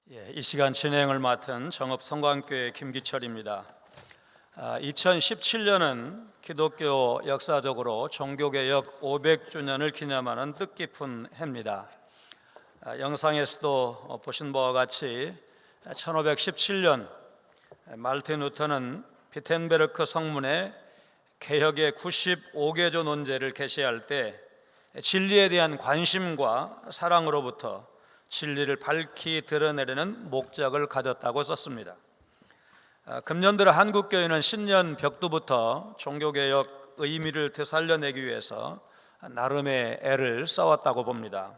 이 시간 진행을 맡은 정읍성광교회 김기철입니다. 2017년은 기독교 역사적으로 종교개혁 500주년을 기념하는 뜻깊은 해입니다. 영상에서도 보신 바와 같이 1517년 말틴 루터는 비텐베르크 성문에 개혁의 95개조 논제를 게시할 때 진리에 대한 관심과 사랑으로부터 진리를 밝히 드러내려는 목적을 가졌다고 썼습니다. 금년 들어 한국교회는 신년 벽두부터 종교개혁 의미를 되살려내기 위해서 나름의 애를 써왔다고 봅니다.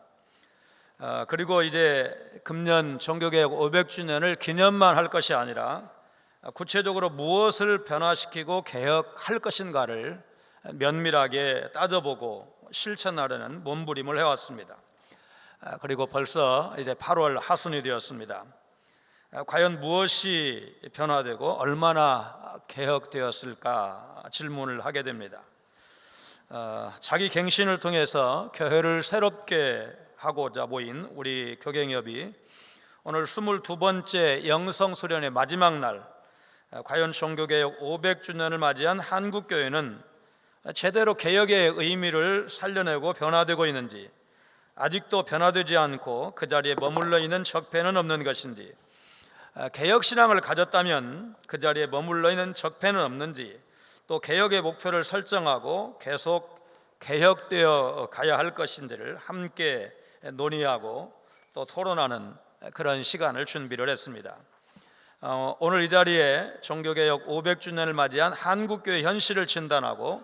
그리고 이제 금년 종교개혁 500주년을 기념만 할 것이 아니라 구체적으로 무엇을 변화시키고 개혁할 것인가를 면밀하게 따져보고 실천하려는 몸부림을 해왔습니다. 그리고 벌써 이제 8월 하순이 되었습니다. 과연 무엇이 변화되고 얼마나 개혁되었을까 질문을 하게 됩니다. 자기 갱신을 통해서 교회를 새롭게 하고자 모인 우리 교갱협이 오늘 22번째 영성수련의 마지막 날, 과연 종교개혁 500주년을 맞이한 한국교회는 제대로 개혁의 의미를 살려내고 변화되고 있는지, 아직도 변화되지 않고 그 자리에 머물러 있는 적폐는 없는 것인지, 개혁신앙을 가졌다면 그 자리에 머물러 있는 적폐는 없는지, 또 개혁의 목표를 설정하고 계속 개혁되어 가야 할 것인지를 함께 논의하고 또 토론하는 그런 시간을 준비를 했습니다. 오늘 이 자리에 종교개혁 500주년을 맞이한 한국교회 현실을 진단하고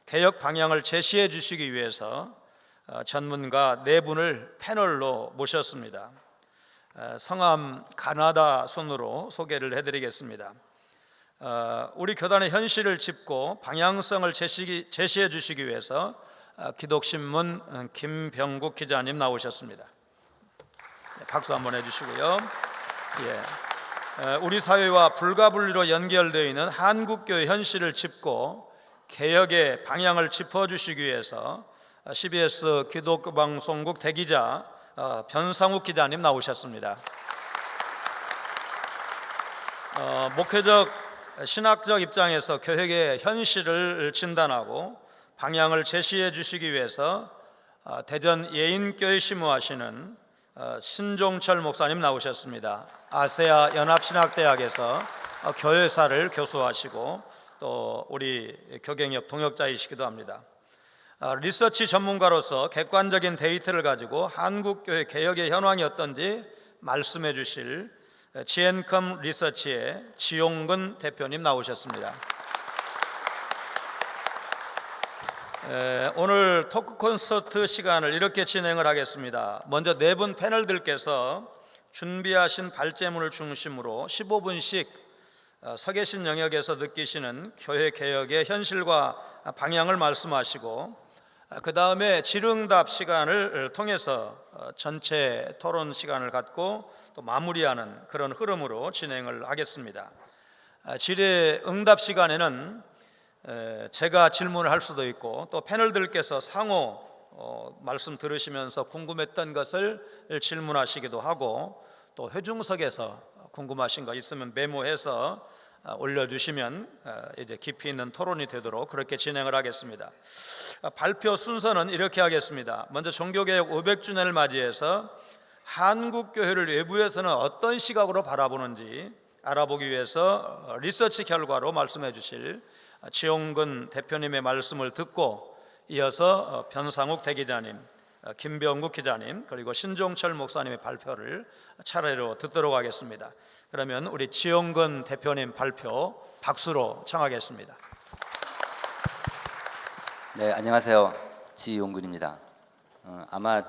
개혁 방향을 제시해 주시기 위해서 전문가 4분을 패널로 모셨습니다. 성함 가나다 순으로 소개를 해드리겠습니다. 우리 교단의 현실을 짚고 방향성을 제시해 주시기 위해서 기독신문 김병국 기자님 나오셨습니다. 박수 한번 해주시고요. 우리 사회와 불가분리로 연결되어 있는 한국교회 현실을 짚고 개혁의 방향을 짚어주시기 위해서 CBS 기독교방송국 대기자 변상욱 기자님 나오셨습니다. 목회적 신학적 입장에서 교회의 현실을 진단하고 방향을 제시해 주시기 위해서 대전 예인교회 심무하시는 신종철 목사님 나오셨습니다. 아세아 연합신학대학에서 교회사를 교수하시고 또 우리 교갱협 동역자이시기도 합니다. 리서치 전문가로서 객관적인 데이터를 가지고 한국교회 개혁의 현황이 어떤지 말씀해 주실 지앤컴 리서치의 지용근 대표님 나오셨습니다. 오늘 토크 콘서트 시간을 이렇게 진행을 하겠습니다. 먼저 4분 패널들께서 준비하신 발제문을 중심으로 15분씩 서 계신 영역에서 느끼시는 교회 개혁의 현실과 방향을 말씀하시고, 그 다음에 질응답 시간을 통해서 전체 토론 시간을 갖고 또 마무리하는 그런 흐름으로 진행을 하겠습니다. 질의응답 시간에는 제가 질문을 할 수도 있고 또 패널들께서 상호 말씀 들으시면서 궁금했던 것을 질문하시기도 하고, 또 회중석에서 궁금하신 거 있으면 메모해서 올려주시면 이제 깊이 있는 토론이 되도록 그렇게 진행을 하겠습니다. 발표 순서는 이렇게 하겠습니다. 먼저 종교개혁 500주년을 맞이해서 한국교회를 외부에서는 어떤 시각으로 바라보는지 알아보기 위해서 리서치 결과로 말씀해 주실 지용근 대표님의 말씀을 듣고, 이어서 변상욱 대기자님, 김병국 기자님, 그리고 신종철 목사님의 발표를 차례로 듣도록 하겠습니다. 그러면 우리 지용근 대표님 발표 박수로 청하겠습니다. 네, 안녕하세요. 지용근입니다. 아마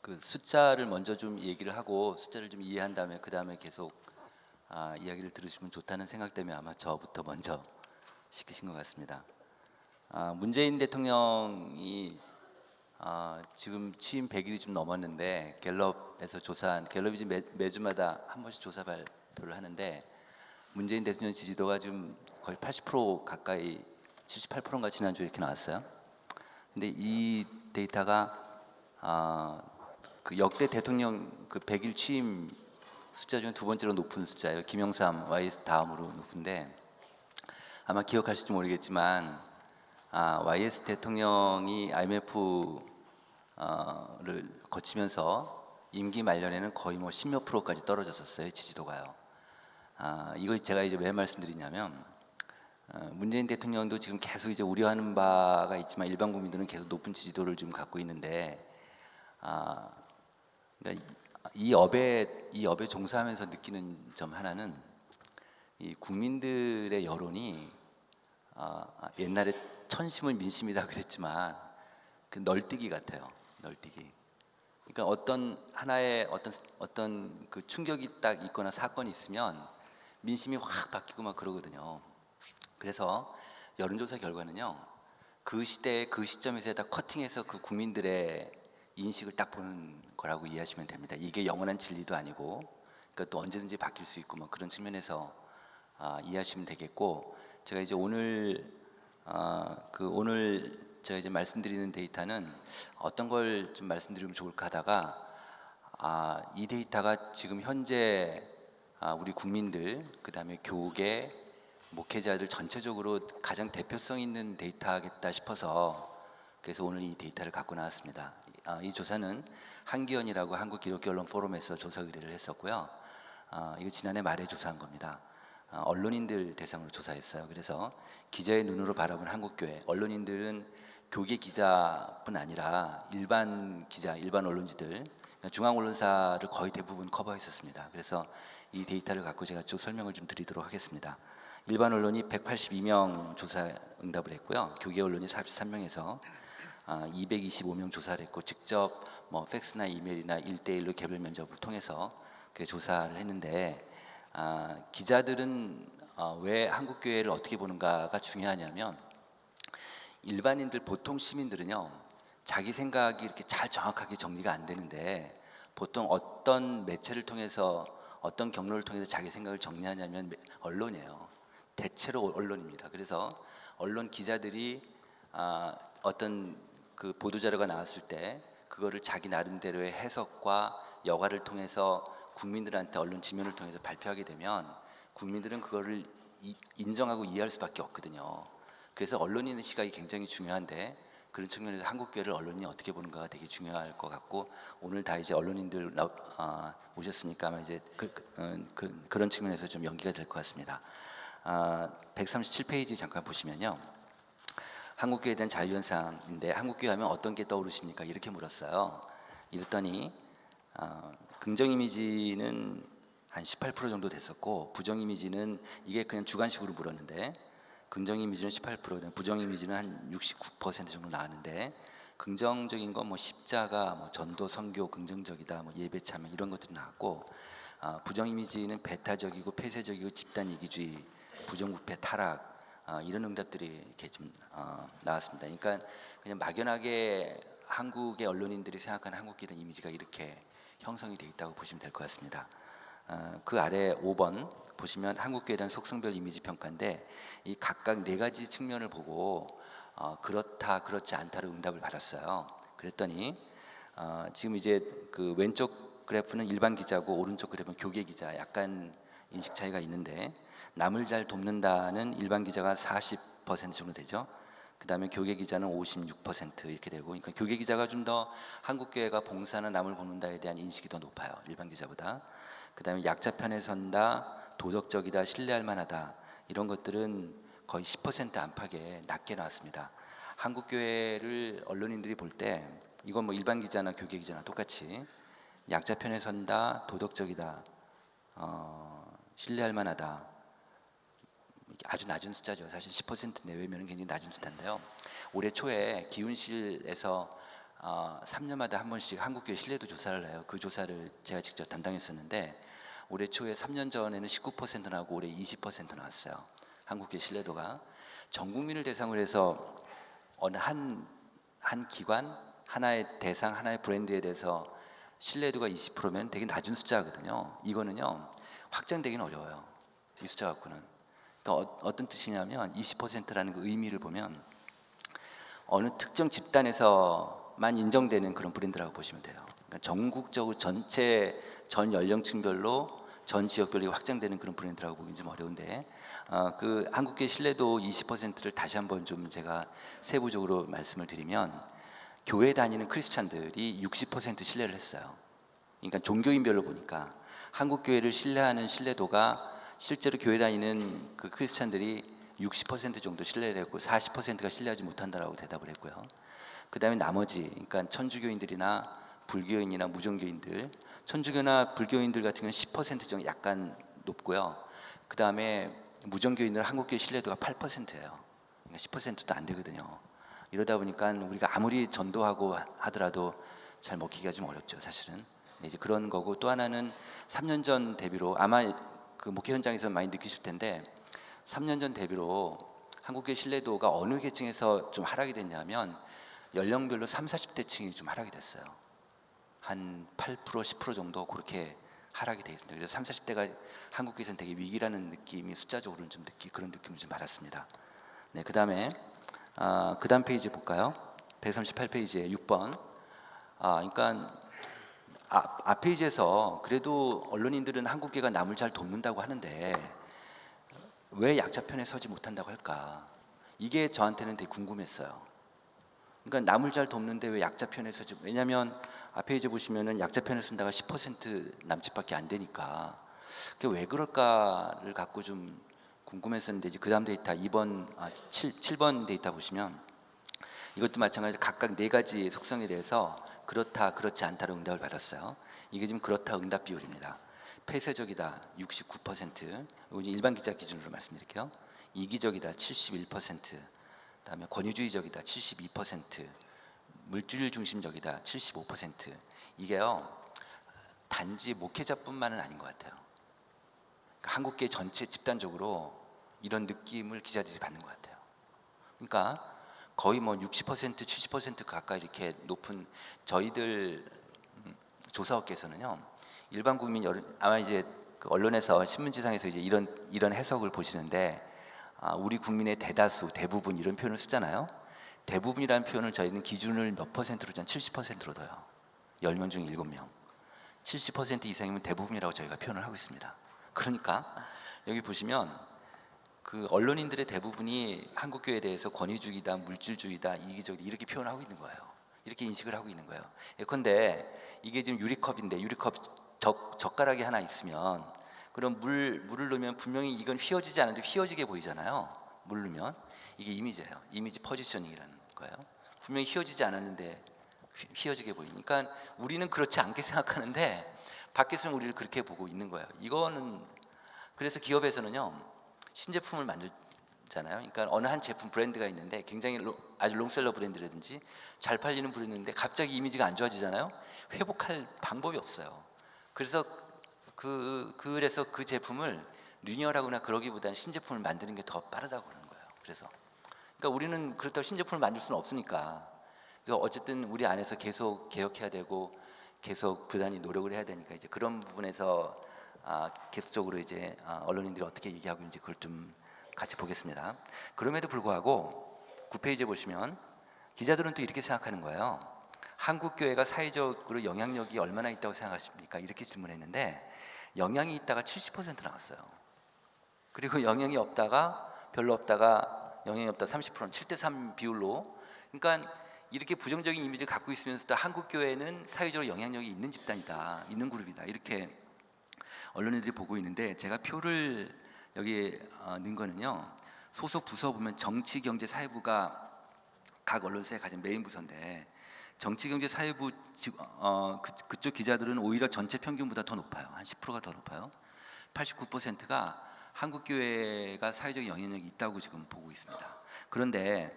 그 숫자를 먼저 좀 얘기를 하고 숫자를 좀 이해한 다음에 그 다음에 계속 이야기를 들으시면 좋다는 생각 때문에 아마 저부터 먼저 시키신 것 같습니다. 문재인 대통령이 지금 취임 100일이 좀 넘었는데 갤럽에서 조사한, 갤럽이 지금 매주마다 한 번씩 조사 발표를 하는데 문재인 대통령 지지도가 지금 거의 80% 가까이, 78%인가 지난주에 이렇게 나왔어요. 근데 이 데이터가 그 역대 대통령 그 100일 취임 숫자 중에 두 번째로 높은 숫자예요. 김영삼 YS 다음으로 높은데 아마 기억하실지 모르겠지만 YS 대통령이 IMF를 거치면서 임기 말년에는 거의 뭐 10몇 프로까지 떨어졌었어요. 지지도가요. 이걸 제가 이제 왜 말씀드리냐면 문재인 대통령도 지금 계속 이제 우려하는 바가 있지만 일반 국민들은 계속 높은 지지도를 지금 갖고 있는데 그러니까 이 업에 종사하면서 느끼는 점 하나는 이 국민들의 여론이 옛날에 천심은 민심이다 그랬지만 그 널뛰기 같아요. 널뛰기. 그러니까 어떤 하나의 어떤 그 충격이 딱 있거나 사건이 있으면 민심이 확 바뀌고 막 그러거든요. 그래서 여론조사 결과는요, 그 시대에 그 시점에서 다 커팅해서 그 국민들의 인식을 딱 보는 거라고 이해하시면 됩니다. 이게 영원한 진리도 아니고, 그러니까 또 언제든지 바뀔 수 있고 뭐 그런 측면에서 이해하시면 되겠고, 제가 이제 오늘 제가 이제 말씀드리는 데이터는 어떤 걸 좀 말씀드리면 좋을까 하다가 이 데이터가 지금 현재 우리 국민들, 그 다음에 교계, 목회자들 전체적으로 가장 대표성 있는 데이터겠다 싶어서 그래서 오늘 이 데이터를 갖고 나왔습니다. 이 조사는 한기원이라고 한국기독교언론포럼에서 조사 의뢰를 했었고요. 이거 지난해 말에 조사한 겁니다. 언론인들 대상으로 조사했어요. 그래서 기자의 눈으로 바라본 한국교회, 언론인들은 교계 기자뿐 아니라 일반 기자, 일반 언론지들, 중앙 언론사를 거의 대부분 커버했었습니다. 그래서 이 데이터를 갖고 제가 쭉 설명을 좀 드리도록 하겠습니다. 일반 언론이 182명 조사 응답을 했고요. 교계 언론이 43명에서 225명 조사를 했고, 직접 뭐 팩스나 이메일이나 1대1로 개별 면접을 통해서 그 조사를 했는데, 기자들은 왜 한국교회를 어떻게 보는가가 중요하냐면, 일반인들, 보통 시민들은요, 자기 생각이 이렇게 잘 정확하게 정리가 안 되는데, 보통 어떤 매체를 통해서, 어떤 경로를 통해서 자기 생각을 정리하냐면 언론이에요. 대체로 언론입니다. 그래서 언론 기자들이 어떤 그 보도자료가 나왔을 때 그거를 자기 나름대로의 해석과 여과를 통해서 국민들한테 언론 지면을 통해서 발표하게 되면 국민들은 그거를 인정하고 이해할 수밖에 없거든요. 그래서 언론인의 시각이 굉장히 중요한데, 그런 측면에서 한국교회를 언론이 어떻게 보는가가 되게 중요할 것 같고, 오늘 다 이제 언론인들 오셨으니까 아마 이제 그런 측면에서 좀 연기가 될 것 같습니다. 137페이지 잠깐 보시면요, 한국교회에 대한 자유현상인데 한국교회 하면 어떤 게 떠오르십니까? 이렇게 물었어요. 이랬더니 긍정 이미지는 한 18% 정도 됐었고, 부정 이미지는, 이게 그냥 주관식으로 물었는데 긍정 이미지는 18%, 부정 이미지는 한 69% 정도 나왔는데, 긍정적인 건 뭐 십자가, 뭐 전도, 선교, 긍정적이다, 뭐 예배 참여 이런 것들이 나왔고, 부정 이미지는 배타적이고 폐쇄적이고 집단 이기주의, 부정부패, 타락, 이런 응답들이 이렇게 좀 나왔습니다. 그러니까 그냥 막연하게 한국의 언론인들이 생각하는 한국에 대한 이미지가 이렇게 형성이 되어 있다고 보시면 될 것 같습니다. 그 아래 5번 보시면 한국교회에 대한 속성별 이미지 평가인데, 이 각각 네 가지 측면을 보고 그렇다, 그렇지 않다로 응답을 받았어요. 그랬더니 지금 이제 그 왼쪽 그래프는 일반 기자고 오른쪽 그래프는 교계 기자, 약간 인식 차이가 있는데, 남을 잘 돕는다는 일반 기자가 40% 정도 되죠. 그 다음에 교계 기자는 56% 이렇게 되고, 그러니까 교계 기자가 좀 더 한국교회가 봉사나 남을 돕는다에 대한 인식이 더 높아요, 일반 기자보다. 그 다음에 약자 편에 선다, 도덕적이다, 신뢰할 만하다, 이런 것들은 거의 10% 안팎에 낮게 나왔습니다. 한국교회를 언론인들이 볼 때 이건 뭐 일반 기자나 교계 기자나 똑같이 약자 편에 선다, 도덕적이다, 신뢰할 만하다, 아주 낮은 숫자죠. 사실 10% 내외면 굉장히 낮은 숫자인데요. 올해 초에 기훈실에서 3년마다 한 번씩 한국교회 신뢰도 조사를 해요. 그 조사를 제가 직접 담당했었는데, 올해 초에 3년 전에는 19% 나오고 올해 20% 나왔어요. 한국교회 신뢰도가. 전 국민을 대상으로 해서 어느 한 기관, 하나의 대상, 하나의 브랜드에 대해서 신뢰도가 20%면 되게 낮은 숫자거든요. 이거는요, 확장되기는 어려워요, 이 숫자 갖고는. 그러니까 어떤 뜻이냐면 20%라는 그 의미를 보면 어느 특정 집단에서만 인정되는 그런 브랜드라고 보시면 돼요. 그러니까 전국적으로 전체 전 연령층별로 전 지역별로 확장되는 그런 브랜드라고 보기는 좀 어려운데 그 한국교회 신뢰도 20%를 다시 한번 좀 제가 세부적으로 말씀을 드리면 교회 다니는 크리스찬들이 60% 신뢰를 했어요. 그러니까 종교인별로 보니까 한국 교회를 신뢰하는 신뢰도가 실제로 교회 다니는 그 크리스찬들이 60% 정도 신뢰를 했고 40%가 신뢰하지 못한다라고 대답을 했고요. 그다음에 나머지 그러니까 천주교인들이나 불교인이나 무종교인들, 천주교나 불교인들 같은 경우는 10% 정도 약간 높고요. 그다음에 무종교인들은 한국교회 신뢰도가 8%예요. 그러니까 10%도 안 되거든요. 이러다 보니까 우리가 아무리 전도하고 하더라도 잘 먹히기가 좀 어렵죠, 사실은. 이제 그런 거고 또 하나는 3년 전 대비로 아마 그 목회 현장에서 많이 느끼실 텐데 3년 전 대비로 한국교회 신뢰도가 어느 계층에서 좀 하락이 됐냐면 연령별로 30, 40대층이 좀 하락이 됐어요. 한 8%, 10% 정도 그렇게 하락이 되어 있습니다. 그래서 30, 40대가 한국교회에서는 되게 위기라는 느낌이 숫자적으로는 좀 그런 느낌을 좀 받았습니다. 네, 그다음에 그다음 페이지 볼까요? 138페이지에 6번. 그러니까 앞 페이지에서 그래도 언론인들은 한국교회가 남을 잘 돕는다고 하는데 왜 약자 편에 서지 못한다고 할까? 이게 저한테는 되게 궁금했어요. 그러니까 남을 잘 돕는데 왜 약자 편에 서지? 왜냐하면 앞 페이지 보시면은 약자 편에 선다가 10% 남짓밖에 안 되니까 그게 왜 그럴까를 갖고 좀 궁금했었는데 이제 그다음 데이터 7번 데이터 보시면 이것도 마찬가지로 각각 4가지 속성에 대해서 그렇다, 그렇지 않다로 응답을 받았어요. 이게 지금 그렇다 응답 비율입니다. 폐쇄적이다 69%, 이거 일반 기자 기준으로 말씀드릴게요. 이기적이다 71%, 그다음에 권위주의적이다 72%, 물질 중심적이다 75%. 이게요 단지 목회자뿐만은 아닌 것 같아요. 그러니까 한국계 전체 집단적으로 이런 느낌을 기자들이 받는 것 같아요. 그러니까 거의 뭐 60%, 70% 가까이 이렇게 높은 저희들 조사업계에서는요 일반 국민 아마 이제 그 언론에서 신문지상에서 이제 이런 해석을 보시는데 우리 국민의 대다수, 대부분 이런 표현을 쓰잖아요. 대부분이라는 표현을 저희는 기준을 몇 퍼센트로 70%로 둬요. 10명 중 7명. 70% 이상이면 대부분이라고 저희가 표현을 하고 있습니다. 그러니까 여기 보시면 그 언론인들의 대부분이 한국교회에 대해서 권위주의다, 물질주의다, 이기적이다 이렇게 표현하고 있는 거예요. 이렇게 인식을 하고 있는 거예요. 예컨대 이게 지금 유리컵인데 유리컵 젓가락이 하나 있으면 그럼 물을 넣으면 분명히 이건 휘어지지 않은데 휘어지게 보이잖아요. 물 넣으면 이게 이미지예요. 이미지 포지셔닝이라는 거예요. 분명히 휘어지지 않았는데 휘어지게 보이니까 우리는 그렇지 않게 생각하는데 밖에서는 우리를 그렇게 보고 있는 거예요. 이거는 그래서 기업에서는요 신제품을 만들잖아요. 그러니까 어느 한 제품 브랜드가 있는데 굉장히 아주 롱셀러 브랜드라든지 잘 팔리는 브랜드인데 갑자기 이미지가 안 좋아지잖아요. 회복할 방법이 없어요. 그래서 그래서 그 제품을 리뉴얼하거나 그러기보다는 신제품을 만드는 게 더 빠르다고 그러는 거예요. 그래서 그러니까 우리는 그렇다고 신제품을 만들 수는 없으니까 그래서 어쨌든 우리 안에서 계속 개혁해야 되고 계속 부단히 노력을 해야 되니까 이제 그런 부분에서 계속적으로 이제 언론인들이 어떻게 얘기하고 있는지 그걸 좀 같이 보겠습니다. 그럼에도 불구하고 9페이지에 보시면 기자들은 또 이렇게 생각하는 거예요. 한국 교회가 사회적으로 영향력이 얼마나 있다고 생각하십니까? 이렇게 질문했는데 영향이 있다가 70% 나왔어요. 그리고 영향이 없다가 별로 없다가 영향이 없다 30%는 7대3 비율로. 그러니까 이렇게 부정적인 이미지를 갖고 있으면서도 한국 교회는 사회적으로 영향력이 있는 집단이다, 있는 그룹이다 이렇게 언론인들이 보고 있는데 제가 표를 여기에 넣은 거는요 소속 부서 보면 정치경제사회부가 각 언론사에 가진 메인 부서인데 정치경제사회부 그쪽 기자들은 오히려 전체 평균보다 더 높아요. 한 10%가 더 높아요. 89%가 한국교회가 사회적 영향력이 있다고 지금 보고 있습니다. 그런데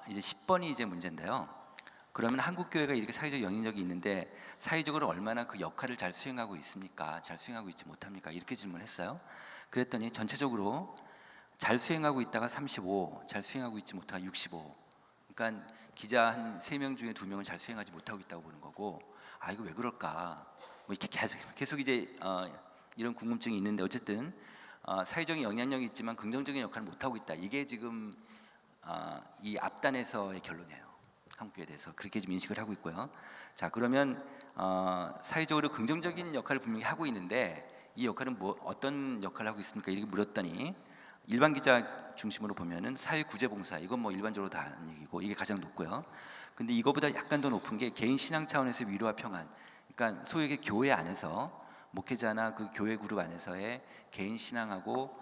이제 10번이 이제 문제인데요. 그러면 한국교회가 이렇게 사회적 영향력이 있는데 사회적으로 얼마나 그 역할을 잘 수행하고 있습니까? 잘 수행하고 있지 못합니까? 이렇게 질문했어요. 그랬더니 전체적으로 잘 수행하고 있다가 35, 잘 수행하고 있지 못하가 65. 그러니까 기자 한 3명 중에 2명은 잘 수행하지 못하고 있다고 보는 거고 이거 왜 그럴까? 뭐 이렇게 계속 이제 이런 궁금증이 있는데 어쨌든 사회적인 영향력이 있지만 긍정적인 역할을 못하고 있다. 이게 지금 이 앞단에서의 결론이에요. 한국교회에 대해서 그렇게 좀 인식을 하고 있고요. 자 그러면 사회적으로 긍정적인 역할을 분명히 하고 있는데 이 역할은 어떤 역할을 하고 있습니까? 이렇게 물었더니 일반 기자 중심으로 보면은 사회구제봉사, 이건 뭐 일반적으로 다 하는 얘기고 이게 가장 높고요. 근데 이거보다 약간 더 높은 게 개인 신앙 차원에서 위로와 평안. 그러니까 소위 얘기 교회 안에서 목회자나 그 교회 그룹 안에서의 개인 신앙하고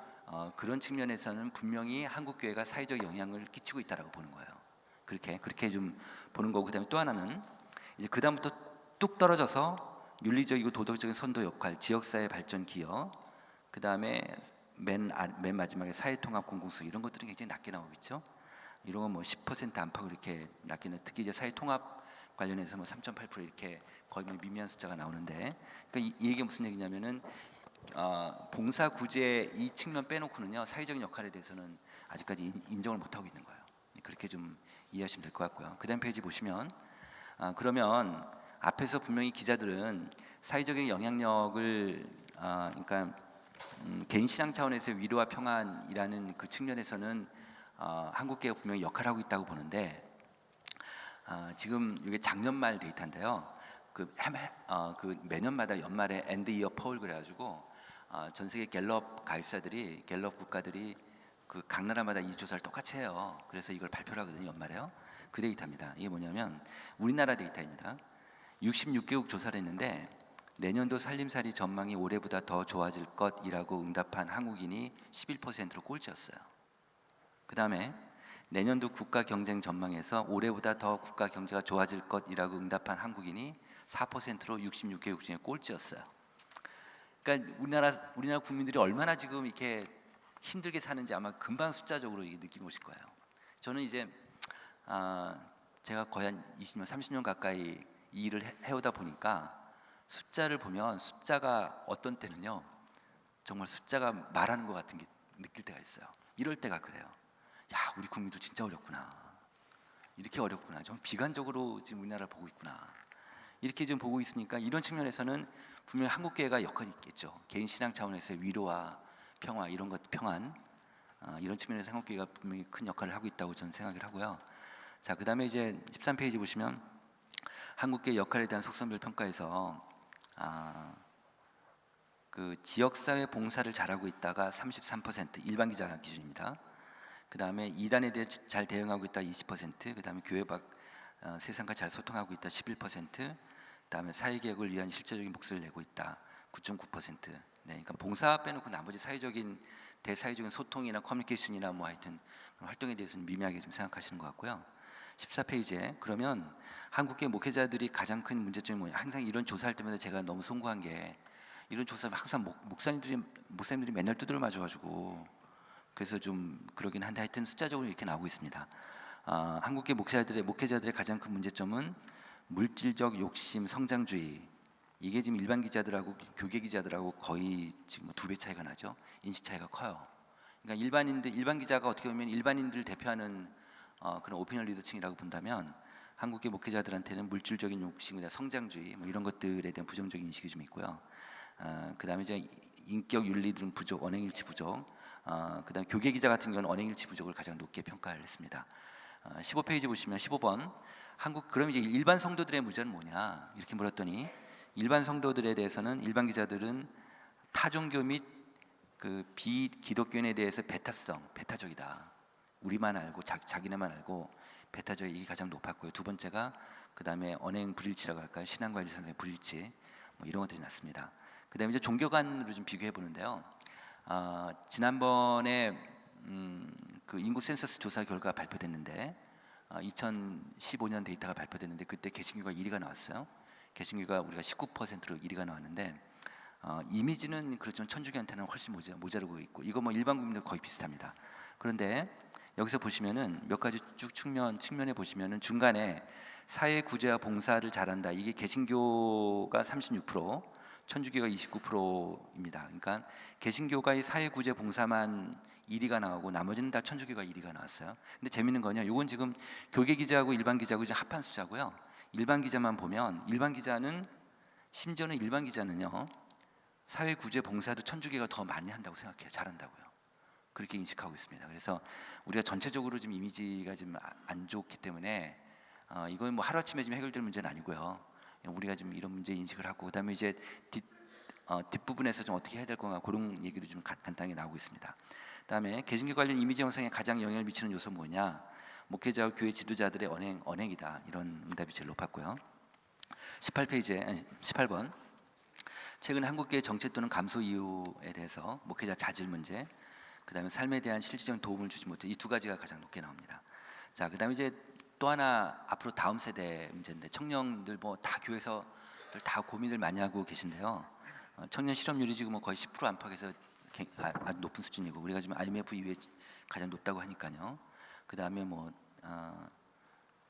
그런 측면에서는 분명히 한국 교회가 사회적 영향을 끼치고 있다라고 보는 거예요. 그렇게 좀 보는 거고, 그다음에 또 하나는 이제 그 다음부터 뚝 떨어져서 윤리적이고 도덕적인 선도 역할, 지역사회 발전 기여, 그 다음에 맨 마지막에 사회통합 공공성, 이런 것들이 굉장히 낮게 나오겠죠. 이런 건 뭐 10% 안팎 이렇게 낮게, 특히 이제 사회통합 관련해서 뭐 3.8% 이렇게 거의 뭐 미미한 숫자가 나오는데, 그러니까 이 얘기가 무슨 얘기냐면은 봉사 구제 이 측면 빼놓고는요 사회적인 역할에 대해서는 아직까지 인정을 못 하고 있는 거예요. 그렇게 좀 이해하시면 될 것 같고요. 그다음 페이지 보시면 그러면 앞에서 분명히 기자들은 사회적인 영향력을 그러니까 개인 신앙 차원에서의 위로와 평안이라는 그 측면에서는 한국계가 분명히 역할을 하고 있다고 보는데, 지금 이게 작년 말 데이터인데요. 그 매년마다 연말에 엔드 이어 폴 그래가지고 전 세계 갤럽 가입사들이, 갤럽 국가들이 그 각 나라마다 이 조사를 똑같이 해요. 그래서 이걸 발표를 하거든요, 연말에요. 그 데이터입니다. 이게 뭐냐면 우리나라 데이터입니다. 66개국 조사를 했는데 내년도 살림살이 전망이 올해보다 더 좋아질 것이라고 응답한 한국인이 11%로 꼴찌였어요. 그 다음에 내년도 국가 경쟁 전망에서 올해보다 더 국가 경제가 좋아질 것이라고 응답한 한국인이 4%로 66개국 중에 꼴찌였어요. 그러니까 우리나라 국민들이 얼마나 지금 이렇게 힘들게 사는지 아마 금방 숫자적으로 느낌이 오실 거예요. 저는 이제 제가 거의 한 20년, 30년 가까이 이 일을 해오다 보니까 숫자를 보면 숫자가 어떤 때는요 정말 숫자가 말하는 것 같은 게 느낄 때가 있어요. 이럴 때가 그래요. 야, 우리 국민도 진짜 어렵구나. 이렇게 어렵구나. 좀 비관적으로 지금 우리나라를 보고 있구나. 이렇게 좀 보고 있으니까 이런 측면에서는 분명히 한국교회가 역할이 있겠죠. 개인 신앙 차원에서의 위로와 평화, 이런 것, 평안, 이런 측면에서 한국교회가 분명히 큰 역할을 하고 있다고 저는 생각을 하고요. 자, 그 다음에 이제 13페이지 보시면 한국교회 역할에 대한 속성별 평가에서 그 지역사회 봉사를 잘하고 있다가 33%, 일반 기자 기준입니다. 그 다음에 이단에 대해 잘 대응하고 있다 20%, 그 다음에 교회 밖 세상과 잘 소통하고 있다 11%, 그 다음에 사회개혁을 위한 실제적인 목소리를 내고 있다 9.9%. 네, 그러니까 봉사 빼놓고 나머지 사회적인 대사회적인 소통이나 커뮤니케이션이나 뭐 하여튼 활동에 대해서는 미미하게 좀 생각하시는 것 같고요. 14페이지에 그러면 한국계 목회자들이 가장 큰 문제점이 뭐냐? 항상 이런 조사할 때마다 제가 너무 송구한 게, 이런 조사 항상 목사님들이 맨날 두드려 맞아가지고 그래서 좀 그러긴 한데 하여튼 숫자적으로 이렇게 나오고 있습니다. 한국계 목회자들의 가장 큰 문제점은 물질적 욕심, 성장주의. 이게 지금 일반 기자들하고 교계 기자들하고 거의 지금 2배 차이가 나죠. 인식 차이가 커요. 그러니까 일반 기자가 어떻게 보면 일반인들을 대표하는 그런 오피니언 리더층이라고 본다면 한국계 목회자들한테는 물질적인 욕심이나 성장주의 뭐 이런 것들에 대한 부정적인 인식이 좀 있고요. 그다음에 이제 인격 윤리 등 부족, 언행일치 부족. 그다음 교계 기자 같은 경우는 언행일치 부족을 가장 높게 평가를 했습니다. 15페이지 보시면 15번 그럼 이제 일반 성도들의 문제는 뭐냐 이렇게 물었더니, 일반 성도들에 대해서는 일반 기자들은 타종교 및 그 비기독교인에 대해서 배타적이다. 우리만 알고 자기네만 알고 배타적, 이게 가장 높았고요. 두 번째가 그 다음에 언행 불일치라고 할까요? 신앙관리선의 불일치, 뭐 이런 것들이 났습니다. 그 다음에 이제 종교 간으로 좀 비교해 보는데요. 지난번에 그 인구 센서스 조사 결과 발표됐는데 2015년 데이터가 발표됐는데 그때 개신교가 1위가 나왔어요. 개신교가 우리가 19%로 1위가 나왔는데 이미지는 그렇지만 천주교한테는 훨씬 모자르고 있고, 이거 뭐 일반 국민들 거의 비슷합니다. 그런데 여기서 보시면은 몇 가지 쭉 측면에 보시면은 중간에 사회 구제와 봉사를 잘한다. 이게 개신교가 36%, 천주교가 29%입니다. 그러니까 개신교가 사회 구제 봉사만 1위가 나오고 나머지는 다 천주교가 1위가 나왔어요. 근데 재밌는 건요, 이건 지금 교계 기자하고 일반 기자하고 이제 합한 숫자고요. 일반 기자만 보면 심지어는 일반 기자는요 사회 구제 봉사도 천주교가 더 많이 한다고 생각해요. 잘한다고요. 그렇게 인식하고 있습니다. 그래서 우리가 전체적으로 좀 이미지가 좀 안 좋기 때문에 이건 뭐 하루아침에 좀 해결될 문제는 아니고요. 우리가 좀 이런 문제 인식을 하고, 그다음에 이제 뒷부분에서 좀 어떻게 해야 될 건가 그런 얘기도 좀 간단하게 나오고 있습니다. 그다음에 개신교 관련 이미지 형성에 가장 영향을 미치는 요소 뭐냐? 목회자와 교회 지도자들의 언행이다. 이런 응답이 제일 높았고요. 18번. 최근 한국교회 정체 또는 감소 이유에 대해서 목회자 자질 문제, 그다음에 삶에 대한 실질적인 도움을 주지 못해 이 두 가지가 가장 높게 나옵니다. 자, 그다음에 이제 또 하나 앞으로 다음 세대 문제인데 청년들 뭐 다 교회에서 다 고민을 많이 하고 계신데요. 청년 실업률이 지금 뭐 거의 10% 안팎에서 아주 높은 수준이고 우리가 지금 IMF 이후에 가장 높다고 하니까요. 그다음에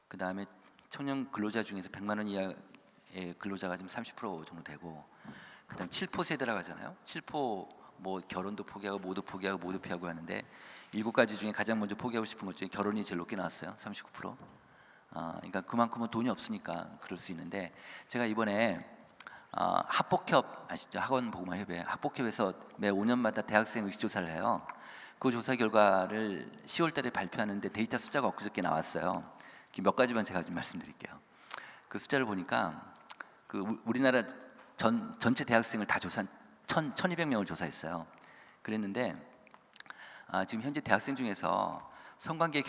그다음에 청년 근로자 중에서 100만 원 이하의 근로자가 지금 30% 정도 되고, 그다음 7포 세대라고 하잖아요. 7포 뭐 결혼도 포기하고 모두 포기하고 모두 피하고 하는데 7가지 중에 가장 먼저 포기하고 싶은 것 중에 결혼이 제일 높게 나왔어요. 39%. 그러니까 그만큼은 돈이 없으니까 그럴 수 있는데, 제가 이번에 합복협 아시죠? 학원보건협회 합복협에서 매 5년마다 대학생 의식조사를 해요. 그 조사 결과를 10월달에 발표하는데 데이터 숫자가 엊그저께 나왔어요. 몇 가지만 제가 좀 말씀드릴게요. 그 숫자를 보니까 우리나라 전체 대학생을 다 조사한 1,200명을 조사했어요. 그랬는데 지금 현재 대학생 중에서 성관계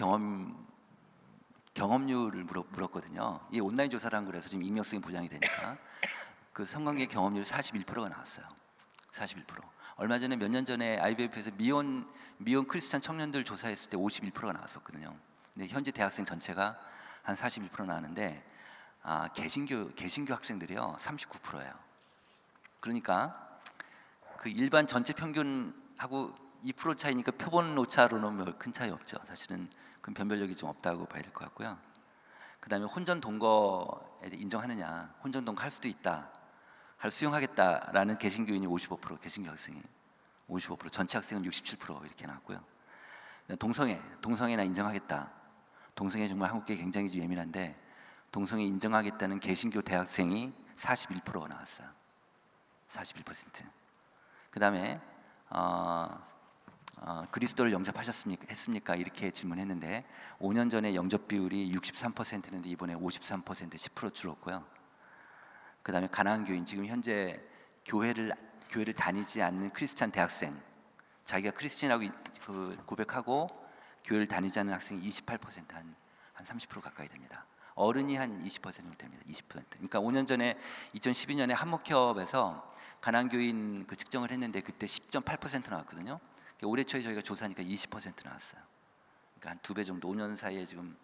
경험률을 물었거든요. 이 온라인 조사라는 거라서 지금 익명성이 보장이 되니까 그 성관계 경험률 41%가 나왔어요. 41%. 얼마 전에 몇 년 전에 IBF에서 미혼 크리스찬 청년들 조사했을 때 51%가 나왔었거든요. 근데 현재 대학생 전체가 한 41% 나왔는데 개신교 학생들이요 39%예요. 그러니까 그 일반 전체 평균하고 2% 차이니까 표본 오차로는 큰 차이 없죠. 사실은 그 변별력이 좀 없다고 봐야 될 것 같고요. 그다음에 혼전 동거에 인정하느냐, 혼전 동거 할 수도 있다, 수용하겠다라는 개신교인이 55%, 개신교 학생이 55%, 전체 학생은 67% 이렇게 나왔고요. 동성애나 인정하겠다. 동성애 정말 한국계 굉장히 예민한데 동성애 인정하겠다는 개신교 대학생이 41%가 나왔어요. 41%. 그다음에 그리스도를 영접했습니까? 이렇게 질문했는데 5년 전에 영접 비율이 63%였는데 이번에 53%, 10% 줄었고요. 그다음에 가나안 교인, 지금 현재 교회를 다니지 않는 크리스찬 대학생, 자기가 크리스찬이라고 고백하고 교회를 다니지 않는 학생이 28%, 한 30% 가까이 됩니다. 어른이 한 20% 정도 됩니다. 20%. 그러니까 5년 전에 2012년에 한목협에서 가나안 교인 측정을 했는데 그때 10.8% 나왔거든요. 올해 초에 저희가 조사하니까 20% 나왔어요. 그러니까 한 2배 정도, 5년 사이에 지금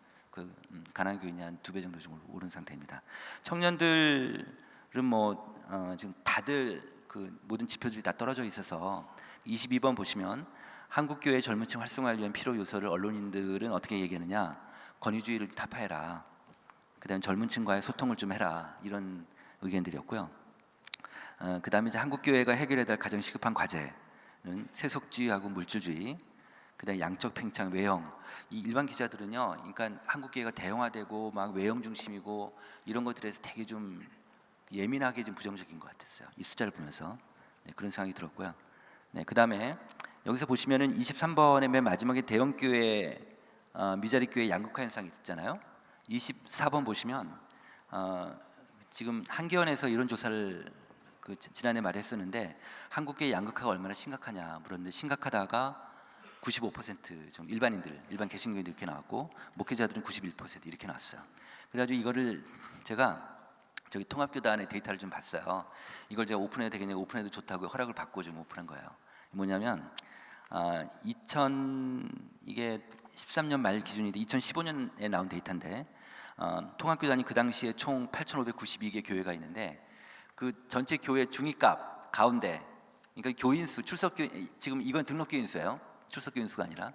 가나안 교인이 한 2배 정도 오른 상태입니다. 청년들은 지금 다들 모든 지표들이 다 떨어져 있어서 22번 보시면 한국교회 젊은층 활성화를 위한 필요 요소를 언론인들은 어떻게 얘기하느냐, 권위주의를 타파해라, 그다음 젊은층과의 소통을 좀 해라, 이런 의견들이었고요. 그다음에 이제 한국교회가 해결해야 될 가장 시급한 과제는 세속주의하고 물질주의, 그다음에 양적 팽창, 외형. 이 일반 기자들은요, 그러니까 한국교회가 대형화되고 막 외형 중심이고 이런 것들에서 되게 좀 예민하게 좀 부정적인 것 같았어요. 이 숫자를 보면서 그런 생각이 들었고요. 그다음에 여기서 보시면은 23번의 맨 마지막에 대형교회 미자립 교회 양극화 현상이 있잖아요. 24번 보시면 지금 한겨원에서 이런 조사를 지난해 말에 했었는데 한국교회 양극화가 얼마나 심각하냐 물었는데 심각하다가 95% 정도 일반 개신교인들 이렇게 나왔고 목회자들은 91% 이렇게 나왔어요. 그래가지고 이거를 제가 저기 통합교단의 데이터를 좀 봤어요. 이걸 제가 오픈해도 되겠냐, 오픈해도 좋다고 허락을 받고 좀 오픈한 거예요. 뭐냐면 이게 13년 말 기준인데 2015년에 나온 데이터인데 통합교단이 그 당시에 총 8,592개 교회가 있는데 그 전체 교회 중위값 가운데, 그러니까 교인 수, 출석교인, 지금 이건 등록교인 수예요. 출석교인 수가 아니라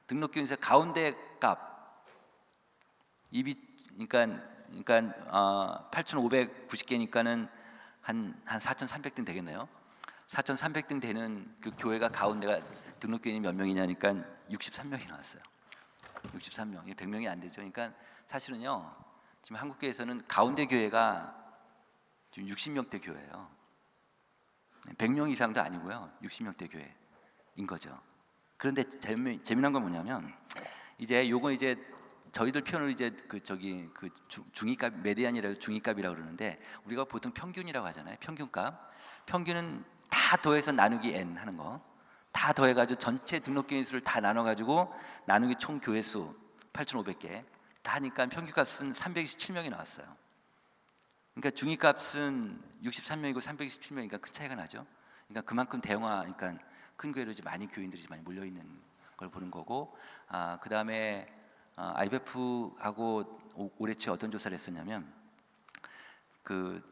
등록교인 수 가운데 값 그러니까 8,590개니까는 한 4,300등 되겠네요. 4,300등 되는 그 교회가 가운데가 등록교인이 몇 명이냐니까 63명이 나왔어요. 63명, 100명이 안 되죠. 그러니까 사실은요, 지금 한국교회에서는 가운데 교회가 지금 60명대 교회예요. 100명 이상도 아니고요, 60명대 교회인 거죠. 그런데 재미난 건 뭐냐면 요건 저희들 표현으로 중위값, 메디안이라고 중위값이라고 그러는데 우리가 보통 평균이라고 하잖아요. 평균값. 평균은 다 더해서 나누기 n 하는 거, 다 더해가지고 전체 등록교인 수를 다 나눠가지고 나누기 총 교회 수 8,500개 다 하니까 평균값은 327명이 나왔어요. 그러니까 중위값은 63명이고 327명이니까 큰 차이가 나죠. 그러니까 그만큼 대형화, 그러니까 큰 교회로 이제 많이 교인들이 많이 몰려 있는 걸 보는 거고, 그 다음에 IBF하고 올해 초에 어떤 조사를 했었냐면 그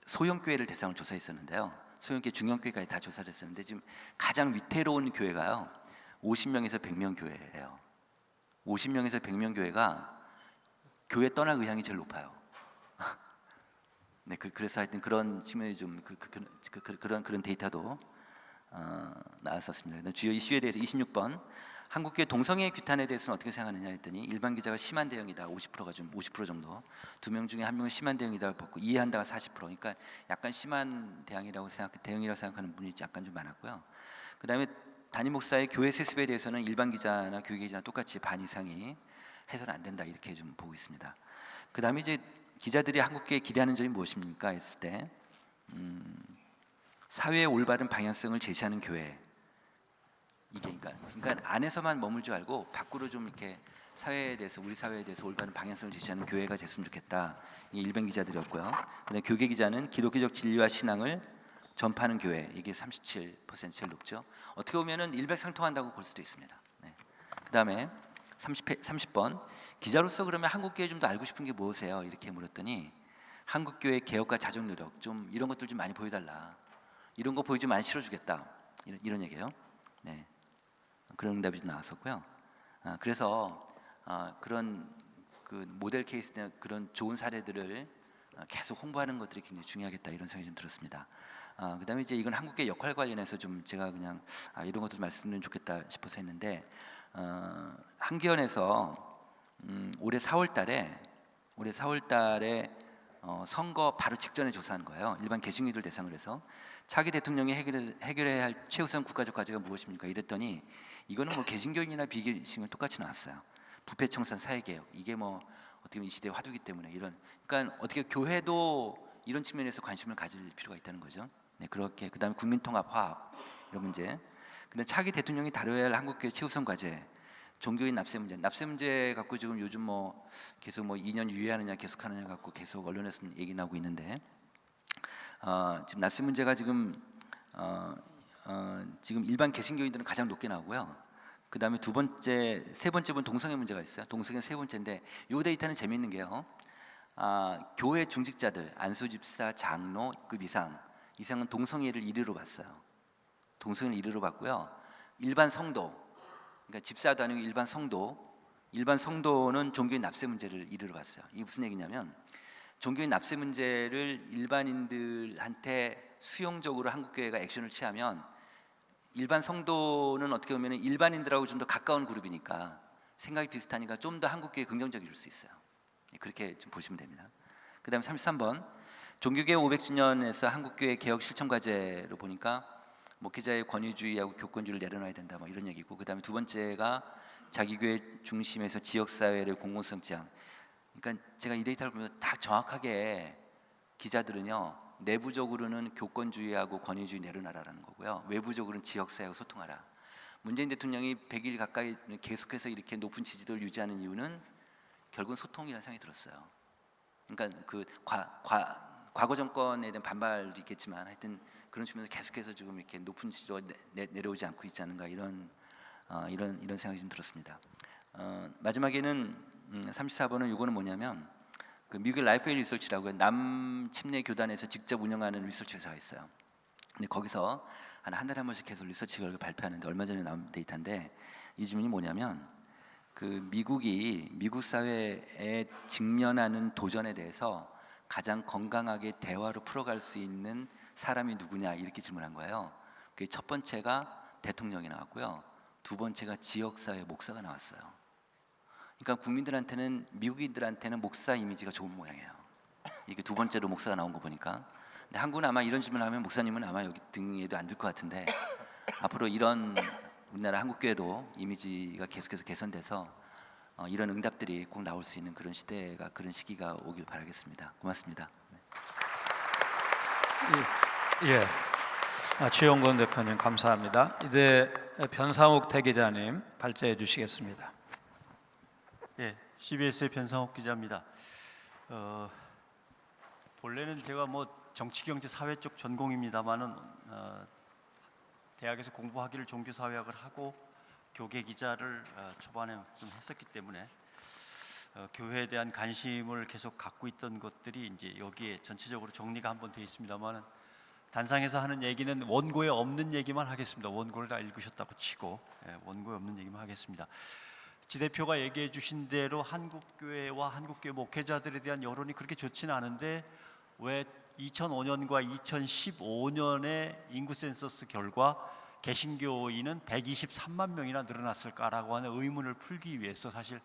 소형 교회를 대상으로 조사했었는데요. 소형 교회, 중형 교회까지 다 조사를 했었는데 지금 가장 위태로운 교회가요 50명에서 100명 교회예요. 50명에서 100명 교회가 교회 떠날 의향이 제일 높아요. 네, 그래서 하여튼 그런 측면이 좀 그런 데이터도 나왔었습니다. 주요 이슈에 대해서 26번 한국교회 동성애 규탄에 대해서는 어떻게 생각하느냐 했더니 일반 기자가 심한 대응이다 50%가 좀 50% 정도, 2명 중에 1명은 심한 대응이다 받고 이해한다가 40%, 그러니까 약간 심한 대응이라고 생각하는 분이 약간 좀 많았고요. 그 다음에 담임 목사의 교회 세습에 대해서는 일반 기자나 교회 기자나 똑같이 반 이상이 해서는 안 된다 이렇게 좀 보고 있습니다. 그 다음에 이제 기자들이 한국교회에 기대하는 점이 무엇입니까 했을 때 사회의 올바른 방향성을 제시하는 교회, 이게 그러니까 안에서만 머물 줄 알고 밖으로 좀 이렇게 사회에 대해서, 우리 사회에 대해서 올바른 방향성을 제시하는 교회가 됐으면 좋겠다. 이게 일반 기자들이었고요. 그다음에 교계 기자는 기독교적 진리와 신앙을 전파하는 교회, 이게 37% 제일 높죠. 어떻게 보면은 일맥상통한다고 볼 수도 있습니다. 네. 그다음에 30번 기자로서 그러면 한국교회 좀 더 알고 싶은 게 무엇이에요? 이렇게 물었더니 한국교회 개혁과 자정 노력 좀 이런 것들 좀 많이 보여달라. 이런 거 보여주면 많이 실어주겠다. 이런 얘기예요. 네. 그런 응답이 좀 나왔었고요. 그래서 그런 그 모델 케이스나 그런 좋은 사례들을 계속 홍보하는 것들이 굉장히 중요하겠다 이런 생각이 좀 들었습니다. 그다음에 이제 이건 한국교회 역할 관련해서 좀 제가 그냥 이런 것들 말씀드리면 좋겠다 싶어서 했는데 한기원에서 올해 4월달에 선거 바로 직전에 조사한 거예요. 일반 개신교들 대상으로 해서 차기 대통령이 해결해야 할 최우선 국가적 과제가 무엇입니까? 이랬더니 이거는 뭐 개신교인이나 비개신교 똑같이 나왔어요. 부패 청산 사회개혁, 이게 뭐 어떻게 보면 이 시대의 화두기 때문에 그러니까 어떻게 교회도 이런 측면에서 관심을 가질 필요가 있다는 거죠. 네, 그렇게 그다음에 국민통합 화합 이런 문제. 근데 차기 대통령이 다뤄야 할 한국교회 최우선 과제, 종교인 납세 문제 갖고 지금 요즘 뭐 계속 뭐 2년 유예하느냐 계속하느냐 갖고 계속 언론에서 얘기 나오고 있는데 지금 납세 문제가 지금 일반 개신교인들은 가장 높게 나오고요. 그 다음에 세 번째 분 동성애 문제가 있어요. 동성애 세 번째인데 이 데이터는 재미있는 게요. 교회 중직자들 안수집사 장로급 이상은 동성애를 1위로 봤어요. 동성애를 1위로 봤고요. 일반 성도, 그러니까 집사도 아니고 일반 성도는 종교인 납세 문제를 1위로 봤어요. 이게 무슨 얘기냐면 종교인 납세 문제를 일반인들한테 수용적으로 한국교회가 액션을 취하면 일반 성도는 어떻게 보면 일반인들하고 좀 더 가까운 그룹이니까 생각이 비슷하니까 좀 더 한국교회에 긍정적일 수 있어요. 그렇게 좀 보시면 됩니다. 그 다음에 33번 종교개혁 500주년에서 한국교회 개혁 실천 과제로 보니까 목회자의 권위주의하고 교권주의를 내려놔야 된다 뭐 이런 얘기고, 그 다음에 두 번째가 자기교회 중심에서 지역사회의 공공성 지향. 그러니까 제가 이 데이터를 보면 다 정확하게 기자들은요 내부적으로는 교권주의하고 권위주의 내려놔라라는 거고요, 외부적으로는 지역사회하고 소통하라. 문재인 대통령이 100일 가까이 계속해서 이렇게 높은 지지도를 유지하는 이유는 결국은 소통이라는 생각이 들었어요. 그러니까 그 과거 정권에 대한 반발도 있겠지만 하여튼 그런 측면에서 계속해서 지금 이렇게 높은 지지도가 내려오지 않고 있지 않은가 이런 생각이 좀 들었습니다. 마지막에는 34번은 이거는 뭐냐면 그 미국의 라이프웨이 리서치라고 남 침례 교단에서 직접 운영하는 리서치 회사가 있어요. 근데 거기서 한 달에 한 번씩 계속 리서치 결과 발표하는데 얼마 전에 나온 데이터인데 이 질문이 뭐냐면 그 미국 사회에 직면하는 도전에 대해서 가장 건강하게 대화로 풀어갈 수 있는 사람이 누구냐 이렇게 질문한 거예요. 그 첫 번째가 대통령이 나왔고요. 두 번째가 지역사회 목사가 나왔어요. 그러니까 국민들한테는, 미국인들한테는 목사 이미지가 좋은 모양이에요. 이게 두 번째로 목사가 나온 거 보니까. 근데 한국은 아마 이런 질문을 하면 목사님은 아마 여기 등에도 안 들 것 같은데 앞으로 이런 우리나라 한국교회도 이미지가 계속해서 개선돼서 이런 응답들이 꼭 나올 수 있는 그런 시기가 오길 바라겠습니다. 고맙습니다. 예. 지용근 대표님 감사합니다. 이제 변상욱 대기자님 발제해 주시겠습니다. 네, CBS의 변상욱 기자입니다. 본래는 제가 뭐 정치, 경제, 사회 쪽 전공입니다만은 대학에서 공부하기를 종교사회학을 하고 교계 기자를 초반에 좀 했었기 때문에 교회에 대한 관심을 계속 갖고 있던 것들이 이제 여기에 전체적으로 정리가 한번 되어 있습니다만은 단상에서 하는 얘기는 원고에 없는 얘기만 하겠습니다. 원고를 다 읽으셨다고 치고 원고에 없는 얘기만 하겠습니다. 지 대표가 얘기해 주신 대로 한국교회와 한국교회 목회자들에 대한 여론이 그렇게 좋지는 않은데 왜 2005년과 2015년의 인구 센서스 결과 개신교인은 123만 명이나 늘어났을까라고 하는 의문을 풀기 위해서 사실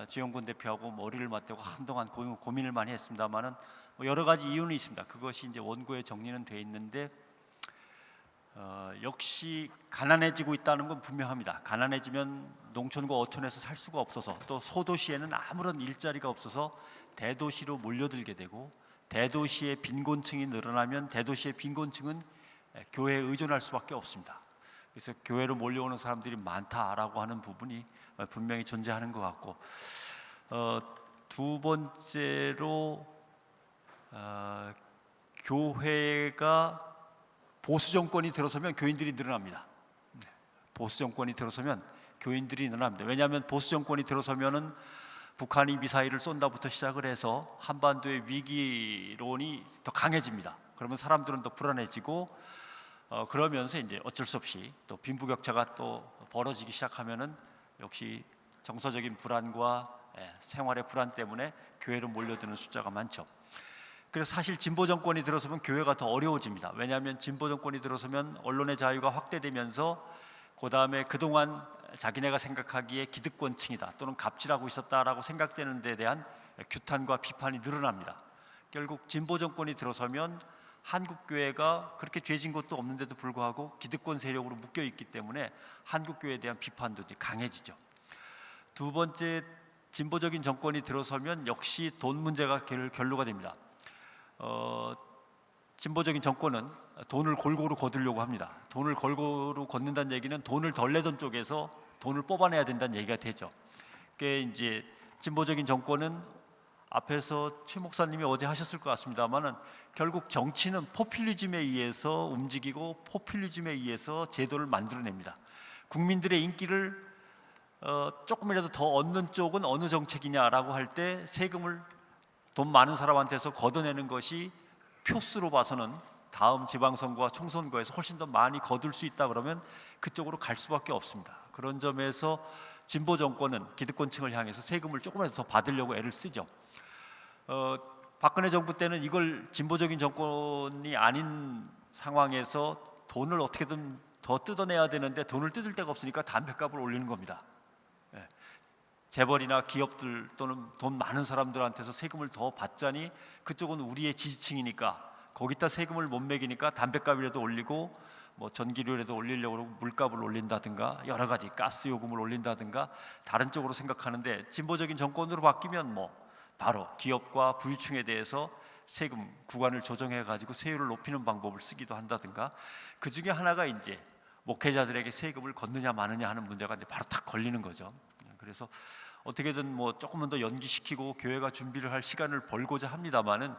지용근 대표하고 머리를 맞대고 한동안 고민을 많이 했습니다만은 여러 가지 이유는 있습니다. 그것이 이제 원고에 정리는 돼 있는데 역시 가난해지고 있다는 건 분명합니다. 가난해지면 농촌과 어촌에서 살 수가 없어서 또 소도시에는 아무런 일자리가 없어서 대도시로 몰려들게 되고 대도시의 빈곤층이 늘어나면 대도시의 빈곤층은 교회에 의존할 수밖에 없습니다. 그래서 교회로 몰려오는 사람들이 많다라고 하는 부분이 분명히 존재하는 것 같고 두 번째로 교회가 보수 정권이 들어서면 교인들이 늘어납니다. 보수 정권이 들어서면 교인들이 늘어납니다. 왜냐하면 보수 정권이 들어서면은 북한이 미사일을 쏜다부터 시작을 해서 한반도의 위기론이 더 강해집니다. 그러면 사람들은 더 불안해지고 그러면서 이제 어쩔 수 없이 또 빈부격차가 또 벌어지기 시작하면은 역시 정서적인 불안과 생활의 불안 때문에 교회로 몰려드는 숫자가 많죠. 그래서 사실 진보 정권이 들어서면 교회가 더 어려워집니다. 왜냐하면 진보 정권이 들어서면 언론의 자유가 확대되면서 그 다음에 그동안 자기네가 생각하기에 기득권층이다 또는 갑질하고 있었다라고 생각되는 데 대한 규탄과 비판이 늘어납니다. 결국 진보 정권이 들어서면 한국교회가 그렇게 죄진 것도 없는데도 불구하고 기득권 세력으로 묶여 있기 때문에 한국교회에 대한 비판도 강해지죠. 두 번째, 진보적인 정권이 들어서면 역시 돈 문제가 결로가 됩니다. 진보적인 정권은 돈을 골고루 거두려고 합니다. 돈을 골고루 걷는다는 얘기는 돈을 덜 내던 쪽에서 돈을 뽑아내야 된다는 얘기가 되죠. 그게 이제 진보적인 정권은 앞에서 최 목사님이 어제 하셨을 것 같습니다만은 결국 정치는 포퓰리즘에 의해서 움직이고 포퓰리즘에 의해서 제도를 만들어냅니다. 국민들의 인기를 조금이라도 더 얻는 쪽은 어느 정책이냐라고 할 때 세금을 돈 많은 사람한테서 걷어내는 것이 표수로 봐서는 다음 지방선거와 총선거에서 훨씬 더 많이 거둘 수 있다 그러면 그쪽으로 갈 수밖에 없습니다. 그런 점에서 진보 정권은 기득권층을 향해서 세금을 조금이라도 더 받으려고 애를 쓰죠. 박근혜 정부 때는 이걸 진보적인 정권이 아닌 상황에서 돈을 어떻게든 더 뜯어내야 되는데 돈을 뜯을 데가 없으니까 담배값을 올리는 겁니다. 재벌이나 기업들 또는 돈 많은 사람들한테서 세금을 더 받자니 그쪽은 우리의 지지층이니까 거기다 세금을 못 매기니까 담배값이라도 올리고 뭐 전기료라도 올리려고 물값을 올린다든가 여러 가지 가스 요금을 올린다든가 다른 쪽으로 생각하는데 진보적인 정권으로 바뀌면 뭐 바로 기업과 부유층에 대해서 세금 구간을 조정해 가지고 세율을 높이는 방법을 쓰기도 한다든가 그 중에 하나가 이제 목회자들에게 세금을 걷느냐 마느냐 하는 문제가 이제 바로 딱 걸리는 거죠. 그래서 어떻게든 뭐 조금은 더 연기시키고 교회가 준비를 할 시간을 벌고자 합니다만은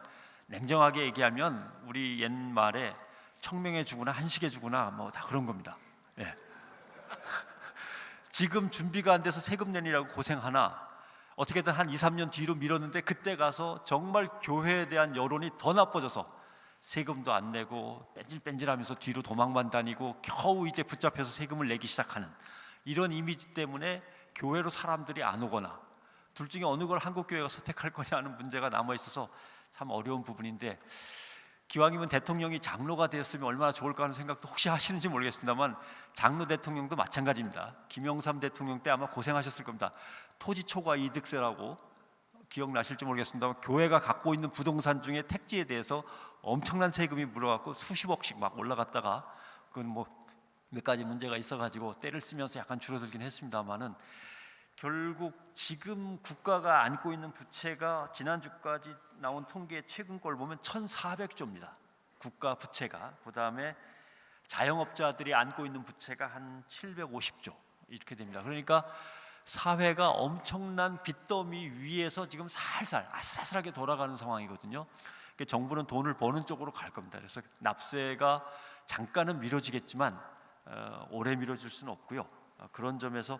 냉정하게 얘기하면 우리 옛말에 청명해 주구나 한식해 주구나 뭐 다 그런 겁니다. 지금 준비가 안 돼서 세금 내니라고 고생하나 어떻게든 한 2, 3년 뒤로 미뤘는데 그때 가서 정말 교회에 대한 여론이 더 나빠져서 세금도 안 내고 뺀질뺀질하면서 뒤로 도망만 다니고 겨우 이제 붙잡혀서 세금을 내기 시작하는 이런 이미지 때문에 교회로 사람들이 안 오거나 둘 중에 어느 걸 한국교회가 선택할 거냐는 문제가 남아있어서 참 어려운 부분인데 기왕이면 대통령이 장로가 되었으면 얼마나 좋을까 하는 생각도 혹시 하시는지 모르겠습니다만 장로 대통령도 마찬가지입니다. 김영삼 대통령 때 아마 고생하셨을 겁니다. 토지 초과 이득세라고 기억나실지 모르겠습니다만 교회가 갖고 있는 부동산 중에 택지에 대해서 엄청난 세금이 물어갖고 수십억씩 막 올라갔다가 그건 뭐 몇 가지 문제가 있어가지고 때를 쓰면서 약간 줄어들긴 했습니다만은 결국 지금 국가가 안고 있는 부채가 지난주까지 나온 통계 최근 걸 보면 1,400조입니다. 국가 부채가. 그 다음에 자영업자들이 안고 있는 부채가 한 750조 이렇게 됩니다. 그러니까 사회가 엄청난 빚더미 위에서 지금 살살 아슬아슬하게 돌아가는 상황이거든요. 그러니까 정부는 돈을 버는 쪽으로 갈 겁니다. 그래서 납세가 잠깐은 미뤄지겠지만 오래 미뤄질 수는 없고요. 그런 점에서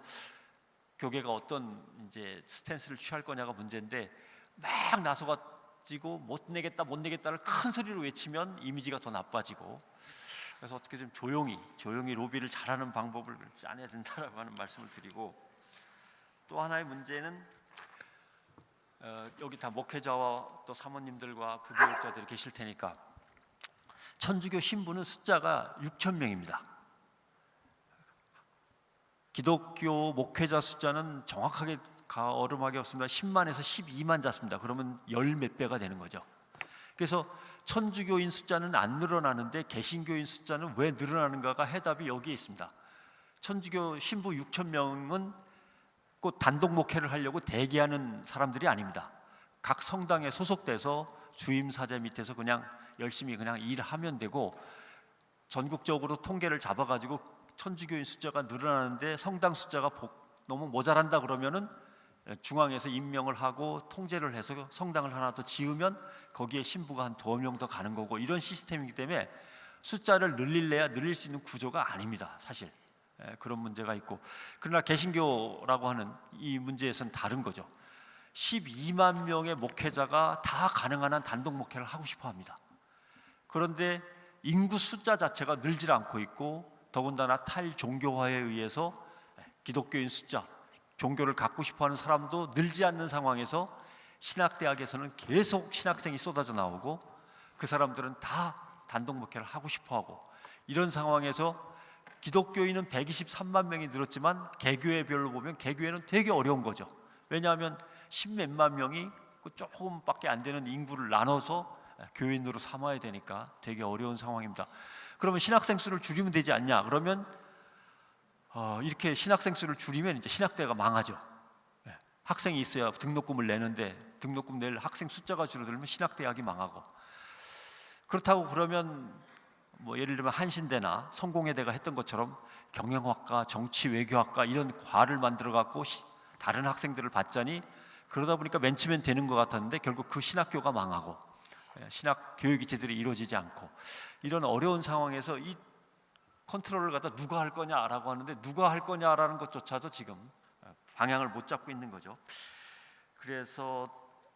교계가 어떤 이제 스탠스를 취할 거냐가 문제인데, 막 나서가지고 못 내겠다를 큰 소리로 외치면 이미지가 더 나빠지고, 그래서 어떻게 좀 조용히 로비를 잘하는 방법을 짜내야 된다라고 하는 말씀을 드리고, 또 하나의 문제는 여기 다 목회자와 또 사모님들과 부교육자들이 계실 테니까, 천주교 신부는 숫자가 6천 명입니다. 기독교 목회자 숫자는 정확하게 어름하게 없습니다. 10만에서 12만 잡습니다. 그러면 열 몇 배가 되는 거죠. 그래서 천주교인 숫자는 안 늘어나는데 개신교인 숫자는 왜 늘어나는가가 해답이 여기에 있습니다. 천주교 신부 6천 명은 꼭 단독 목회를 하려고 대기하는 사람들이 아닙니다. 각 성당에 소속돼서 주임 사제 밑에서 그냥 열심히 그냥 일하면 되고, 전국적으로 통계를 잡아가지고 천주교인 숫자가 늘어나는데 성당 숫자가 너무 모자란다 그러면은 중앙에서 임명을 하고 통제를 해서 성당을 하나 더 지으면 거기에 신부가 한 2명 더 가는 거고, 이런 시스템이기 때문에 숫자를 늘릴래야 늘릴 수 있는 구조가 아닙니다. 사실 그런 문제가 있고, 그러나 개신교라고 하는 이 문제에서는 다른 거죠. 12만 명의 목회자가 다 가능한 한 단독 목회를 하고 싶어 합니다. 그런데 인구 숫자 자체가 늘질 않고 있고, 더군다나 탈종교화에 의해서 기독교인 숫자, 종교를 갖고 싶어하는 사람도 늘지 않는 상황에서 신학대학에서는 계속 신학생이 쏟아져 나오고, 그 사람들은 다 단독 목회를 하고 싶어하고, 이런 상황에서 기독교인은 123만 명이 늘었지만 개교회별로 보면 개교회는 되게 어려운 거죠. 왜냐하면 10몇만 명이 조금밖에 안 되는 인구를 나눠서 교인으로 삼아야 되니까 되게 어려운 상황입니다. 그러면 신학생 수를 줄이면 되지 않냐? 그러면 이렇게 신학생 수를 줄이면 이제 신학대가 망하죠. 학생이 있어야 등록금을 내는데 등록금 낼 학생 숫자가 줄어들면 신학대학이 망하고, 그렇다고 그러면 뭐 예를 들면 한신대나 성공회대가 했던 것처럼 경영학과, 정치 외교학과 이런 과를 만들어 갖고 다른 학생들을 받자니, 그러다 보니까 맨 처음엔 되는 것 같았는데 결국 그 신학교가 망하고 신학 교육이 제대로 이루어지지 않고, 이런 어려운 상황에서 이 컨트롤을 갖다 누가 할 거냐라고 하는데, 누가 할 거냐라는 것조차도 지금 방향을 못 잡고 있는 거죠. 그래서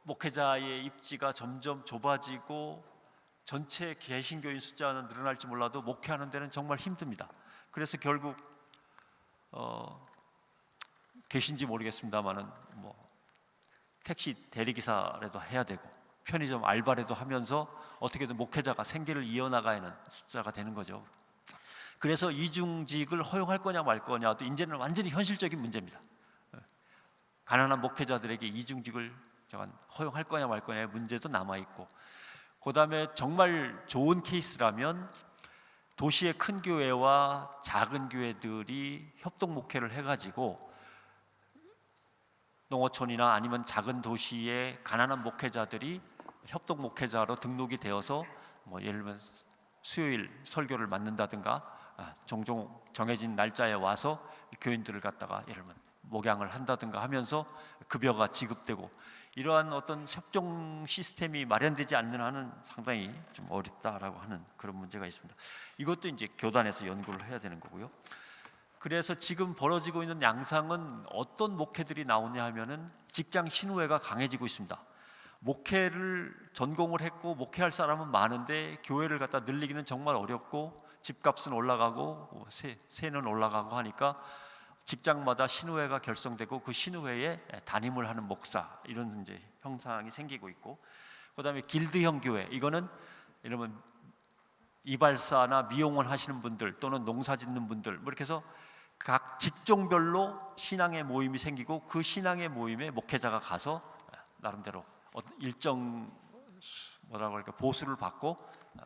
목회자의 입지가 점점 좁아지고 전체 개신교인 숫자는 늘어날지 몰라도 목회하는 데는 정말 힘듭니다. 그래서 결국 계신지 모르겠습니다만은 뭐 택시 대리기사라도 해야 되고 편의점 알바라도 하면서 어떻게든 목회자가 생계를 이어나가야 하는 숫자가 되는 거죠. 그래서 이중직을 허용할 거냐 말 거냐도 이제는 완전히 현실적인 문제입니다. 가난한 목회자들에게 이중직을 허용할 거냐 말 거냐의 문제도 남아있고, 그 다음에 정말 좋은 케이스라면 도시의 큰 교회와 작은 교회들이 협동 목회를 해가지고 농어촌이나 아니면 작은 도시의 가난한 목회자들이 협동 목회자로 등록이 되어서 뭐 예를 들면 수요일 설교를 맡는다든가 종종 정해진 날짜에 와서 교인들을 갖다가 예를 들면 목양을 한다든가 하면서 급여가 지급되고, 이러한 어떤 협종 시스템이 마련되지 않는 한은 상당히 좀 어렵다라고 하는 그런 문제가 있습니다. 이것도 이제 교단에서 연구를 해야 되는 거고요. 그래서 지금 벌어지고 있는 양상은 어떤 목회들이 나오냐 하면은 직장 신우회가 강해지고 있습니다. 목회를 전공을 했고 목회할 사람은 많은데 교회를 갖다 늘리기는 정말 어렵고, 집값은 올라가고 세는 올라가고 하니까 직장마다 신우회가 결성되고 그 신우회에 담임을 하는 목사, 이런 이제 형상이 생기고 있고, 그다음에 길드형 교회, 이거는 이러면 이발사나 미용원 하시는 분들 또는 농사 짓는 분들 뭐 이렇게 해서 각 직종별로 신앙의 모임이 생기고, 그 신앙의 모임에 목회자가 가서 나름대로 일정 뭐라고 할까 보수를 받고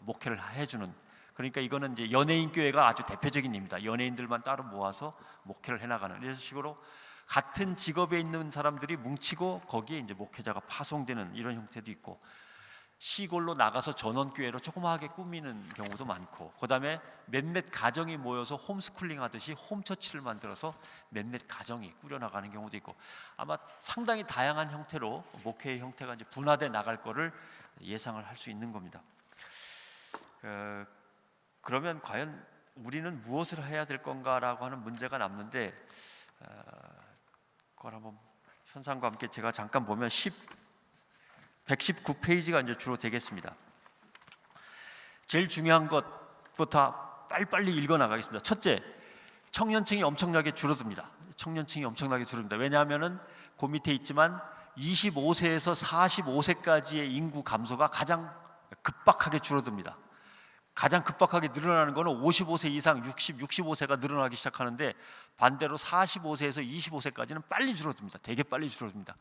목회를 해주는, 그러니까 이거는 이제 연예인 교회가 아주 대표적인 입니다. 연예인들만 따로 모아서 목회를 해나가는, 이런 식으로 같은 직업에 있는 사람들이 뭉치고 거기에 이제 목회자가 파송되는 이런 형태도 있고, 시골로 나가서 전원교회로 조그마하게 꾸미는 경우도 많고, 그다음에 몇몇 가정이 모여서 홈스쿨링 하듯이 홈처치를 만들어서 몇몇 가정이 꾸려나가는 경우도 있고, 아마 상당히 다양한 형태로 목회의 형태가 이제 분화돼 나갈 거를 예상을 할 수 있는 겁니다. 그러면 과연 우리는 무엇을 해야 될 건가라고 하는 문제가 남는데, 그걸 한번 현상과 함께 제가 잠깐 보면 119페이지가 이제 주로 되겠습니다. 제일 중요한 것부터 빨리빨리 읽어 나가겠습니다. 첫째, 청년층이 엄청나게 줄어듭니다. 청년층이 엄청나게 줄어듭니다. 왜냐하면은 그 밑에 있지만 25세에서 45세까지의 인구 감소가 가장 급박하게 줄어듭니다. 가장 급박하게 늘어나는 것은 55세 이상 65세가 늘어나기 시작하는데, 반대로 45세에서 25세까지는 빨리 줄어듭니다. 되게 빨리 줄어듭니다.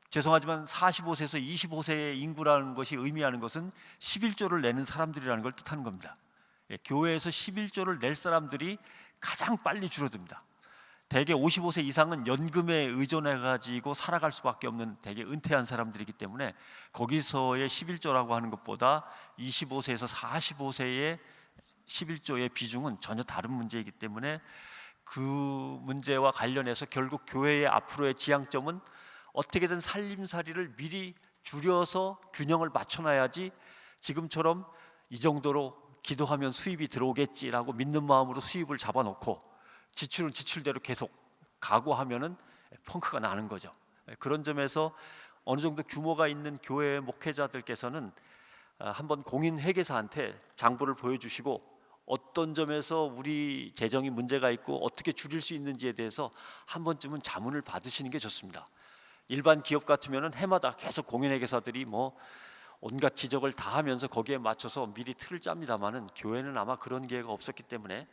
죄송하지만 45세에서 25세의 인구라는 것이 의미하는 것은 11조를 내는 사람들이라는 걸 뜻하는 겁니다. 교회에서 11조를 낼 사람들이 가장 빨리 줄어듭니다. 대개 55세 이상은 연금에 의존해 가지고 살아갈 수밖에 없는 되게 은퇴한 사람들이기 때문에 거기서의 11조라고 하는 것보다 25세에서 45세의 11조의 비중은 전혀 다른 문제이기 때문에, 그 문제와 관련해서 결국 교회의 앞으로의 지향점은 어떻게든 살림살이를 미리 줄여서 균형을 맞춰놔야지, 지금처럼 이 정도로 기도하면 수입이 들어오겠지라고 믿는 마음으로 수입을 잡아놓고 지출은 지출대로 계속 각오하면은 펑크가 나는 거죠. 그런 점에서 어느 정도 규모가 있는 교회 목회자들께서는 한번 공인회계사한테 장부를 보여주시고, 어떤 점에서 우리 재정이 문제가 있고 어떻게 줄일 수 있는지에 대해서 한 번쯤은 자문을 받으시는 게 좋습니다. 일반 기업 같으면은 해마다 계속 공인회계사들이 뭐 온갖 지적을 다 하면서 거기에 맞춰서 미리 틀을 짭니다만은, 교회는 아마 그런 기회가 없었기 때문에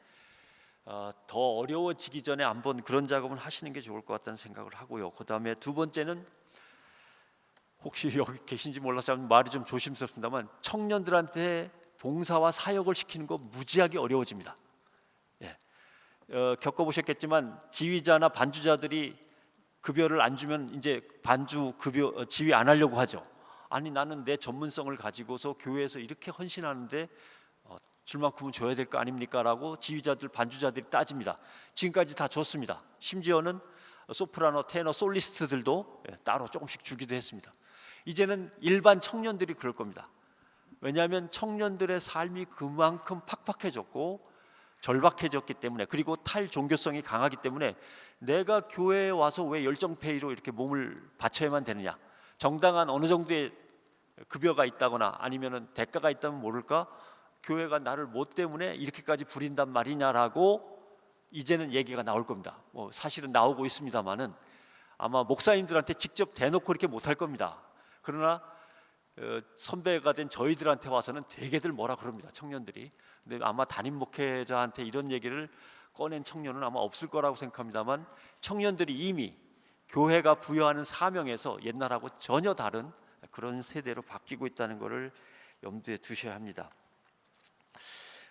더 어려워지기 전에 한번 그런 작업을 하시는 게 좋을 것 같다는 생각을 하고요. 그 다음에 두 번째는, 혹시 여기 계신지 몰라서 말이 좀 조심스럽습니다만, 청년들한테 봉사와 사역을 시키는 거 무지하게 어려워집니다. 겪어보셨겠지만 지휘자나 반주자들이 급여를 안 주면 이제 반주 급여 지휘 안 하려고 하죠. 아니, 나는 내 전문성을 가지고서 교회에서 이렇게 헌신하는데 줄 만큼은 줘야 될 거 아닙니까? 라고 지휘자들, 반주자들이 따집니다. 지금까지 다 줬습니다. 심지어는 소프라노, 테너, 솔리스트들도 따로 조금씩 주기도 했습니다. 이제는 일반 청년들이 그럴 겁니다. 왜냐하면 청년들의 삶이 그만큼 팍팍해졌고 절박해졌기 때문에, 그리고 탈종교성이 강하기 때문에, 내가 교회에 와서 왜 열정페이로 이렇게 몸을 바쳐야만 되느냐, 정당한 어느 정도의 급여가 있다거나 아니면은 대가가 있다면 모를까, 교회가 나를 뭐 때문에 이렇게까지 부린단 말이냐라고 이제는 얘기가 나올 겁니다. 뭐 사실은 나오고 있습니다만은 아마 목사님들한테 직접 대놓고 이렇게 못할 겁니다. 그러나 선배가 된 저희들한테 와서는 되게들 뭐라 그럽니다, 청년들이. 근데 아마 담임 목회자한테 이런 얘기를 꺼낸 청년은 아마 없을 거라고 생각합니다만, 청년들이 이미 교회가 부여하는 사명에서 옛날하고 전혀 다른 그런 세대로 바뀌고 있다는 것을 염두에 두셔야 합니다.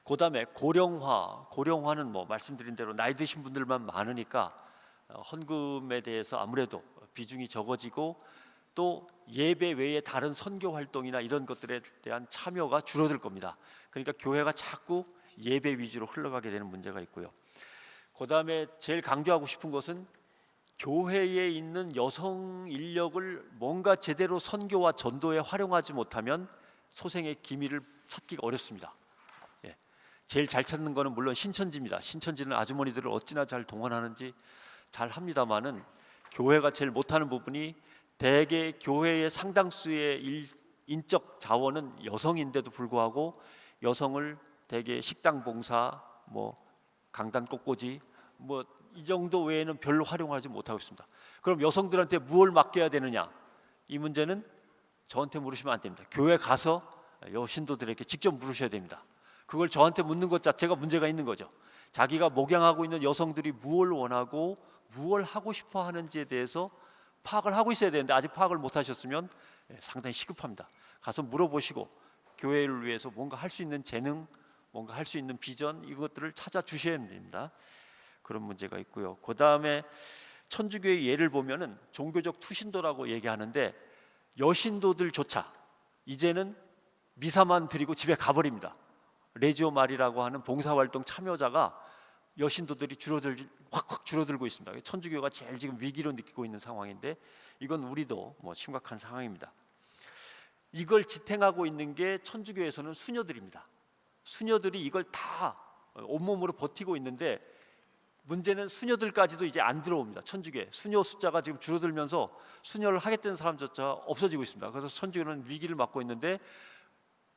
그 다음에 고령화는 뭐 말씀드린 대로 나이 드신 분들만 많으니까 헌금에 대해서 아무래도 비중이 적어지고, 또 예배 외에 다른 선교 활동이나 이런 것들에 대한 참여가 줄어들 겁니다. 그러니까 교회가 자꾸 예배 위주로 흘러가게 되는 문제가 있고요. 그 다음에 제일 강조하고 싶은 것은, 교회에 있는 여성 인력을 뭔가 제대로 선교와 전도에 활용하지 못하면 소생의 기미를 찾기가 어렵습니다. 제일 잘 찾는 거는 물론 신천지입니다. 신천지는 아주머니들을 어찌나 잘 동원하는지 잘 합니다만은, 교회가 제일 못하는 부분이, 대개 교회의 상당수의 인적 자원은 여성인데도 불구하고 여성을 대개 식당 봉사, 뭐 강단 꽃꽂이, 뭐 이 정도 외에는 별로 활용하지 못하고 있습니다. 그럼 여성들한테 무엇을 맡겨야 되느냐? 이 문제는 저한테 물으시면 안 됩니다. 교회 가서 여신도들에게 직접 물으셔야 됩니다. 그걸 저한테 묻는 것 자체가 문제가 있는 거죠. 자기가 목양하고 있는 여성들이 무엇을 원하고 무엇을 하고 싶어 하는지에 대해서 파악을 하고 있어야 되는데, 아직 파악을 못 하셨으면 상당히 시급합니다. 가서 물어보시고 교회를 위해서 뭔가 할 수 있는 재능, 뭔가 할 수 있는 비전, 이것들을 찾아주셔야 됩니다. 그런 문제가 있고요. 그 다음에 천주교의 예를 보면은 종교적 투신도라고 얘기하는데, 여신도들조차 이제는 미사만 드리고 집에 가버립니다. 레지오 마리라고 하는 봉사활동 참여자가 여신도들이 확 줄어들고 있습니다. 천주교가 제일 지금 위기로 느끼고 있는 상황인데 이건 우리도 뭐 심각한 상황입니다. 이걸 지탱하고 있는 게 천주교에서는 수녀들입니다. 수녀들이 이걸 다 온몸으로 버티고 있는데 문제는 수녀들까지도 이제 안 들어옵니다. 천주교에 수녀 숫자가 지금 줄어들면서 수녀를 하겠다는 사람조차 없어지고 있습니다. 그래서 천주교는 위기를 맞고 있는데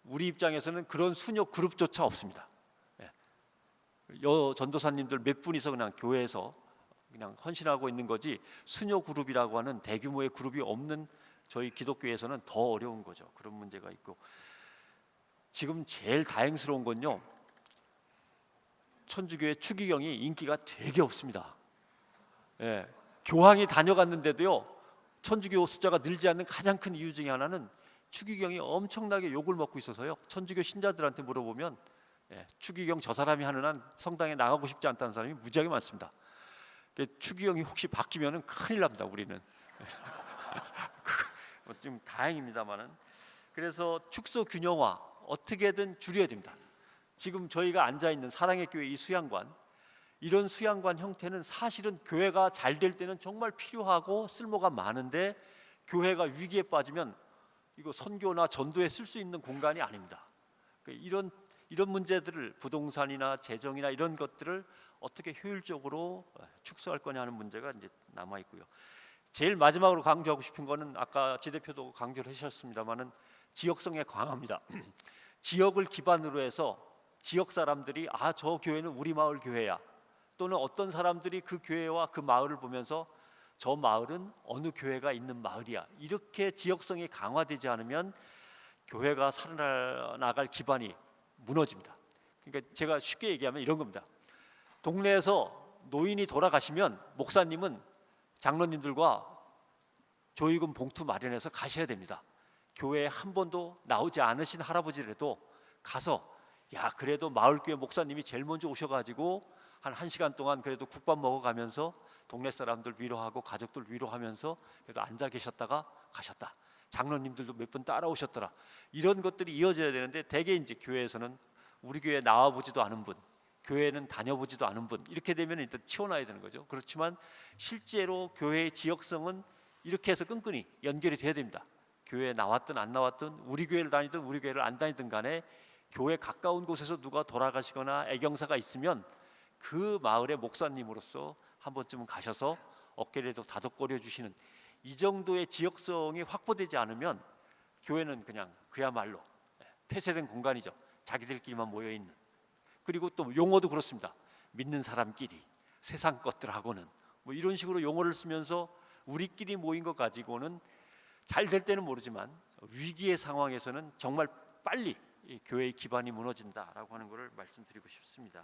우리 입장에서는 그런 수녀 그룹조차 없습니다. 여 전도사님들 몇 분이서 그냥 교회에서 그냥 헌신하고 있는 거지 수녀 그룹이라고 하는 대규모의 그룹이 없는 저희 기독교에서는 더 어려운 거죠. 그런 문제가 있고 지금 제일 다행스러운 건요, 천주교의 추기경이 인기가 되게 없습니다. 교황이 다녀갔는데도요, 천주교 숫자가 늘지 않는 가장 큰 이유 중에 하나는 추기경이 엄청나게 욕을 먹고 있어서요. 천주교 신자들한테 물어보면 추기경 저 사람이 하는 한 성당에 나가고 싶지 않다는 사람이 무지하게 많습니다. 추기경이 혹시 바뀌면 큰일 납니다. 우리는 좀 다행입니다만은. 그래서 축소 균형화 어떻게든 줄여야 됩니다. 지금 저희가 앉아 있는 사랑의 교회 이 수양관, 이런 수양관 형태는 사실은 교회가 잘 될 때는 정말 필요하고 쓸모가 많은데 교회가 위기에 빠지면 이거 선교나 전도에 쓸 수 있는 공간이 아닙니다. 이런 문제들을 부동산이나 재정이나 이런 것들을 어떻게 효율적으로 축소할 거냐 하는 문제가 이제 남아 있고요. 제일 마지막으로 강조하고 싶은 거는 아까 지 대표도 강조를 하셨습니다만은 지역성의 강화입니다. 지역을 기반으로 해서 지역 사람들이 저 교회는 우리 마을 교회야, 또는 어떤 사람들이 그 교회와 그 마을을 보면서 저 마을은 어느 교회가 있는 마을이야, 이렇게 지역성이 강화되지 않으면 교회가 살아나갈 기반이 무너집니다. 그러니까 제가 쉽게 얘기하면 이런 겁니다. 동네에서 노인이 돌아가시면 목사님은 장로님들과 조의금 봉투 마련해서 가셔야 됩니다. 교회에 한 번도 나오지 않으신 할아버지라도 가서 그래도 마을교회 목사님이 제일 먼저 오셔가지고 한 1시간 동안 그래도 국밥 먹어가면서 동네 사람들 위로하고 가족들 위로하면서 그래도 앉아 계셨다가 가셨다. 장로님들도 몇 분 따라오셨더라. 이런 것들이 이어져야 되는데 대개 이제 교회에서는 우리 교회 나와보지도 않은 분, 교회는 다녀보지도 않은 분, 이렇게 되면 일단 치워놔야 되는 거죠. 그렇지만 실제로 교회의 지역성은 이렇게 해서 끈끈이 연결이 돼야 됩니다. 교회에 나왔든 안 나왔든, 우리 교회를 다니든 우리 교회를 안 다니든 간에 교회 가까운 곳에서 누가 돌아가시거나 애경사가 있으면 그 마을의 목사님으로서 한 번쯤은 가셔서 어깨라도 다독거려 주시는, 이 정도의 지역성이 확보되지 않으면 교회는 그냥 그야말로 폐쇄된 공간이죠. 자기들끼리만 모여있는. 그리고 또 용어도 그렇습니다. 믿는 사람끼리, 세상 것들하고는, 뭐 이런 식으로 용어를 쓰면서 우리끼리 모인 것 가지고는 잘 될 때는 모르지만 위기의 상황에서는 정말 빨리 이 교회의 기반이 무너진다라고 하는 것을 말씀드리고 싶습니다.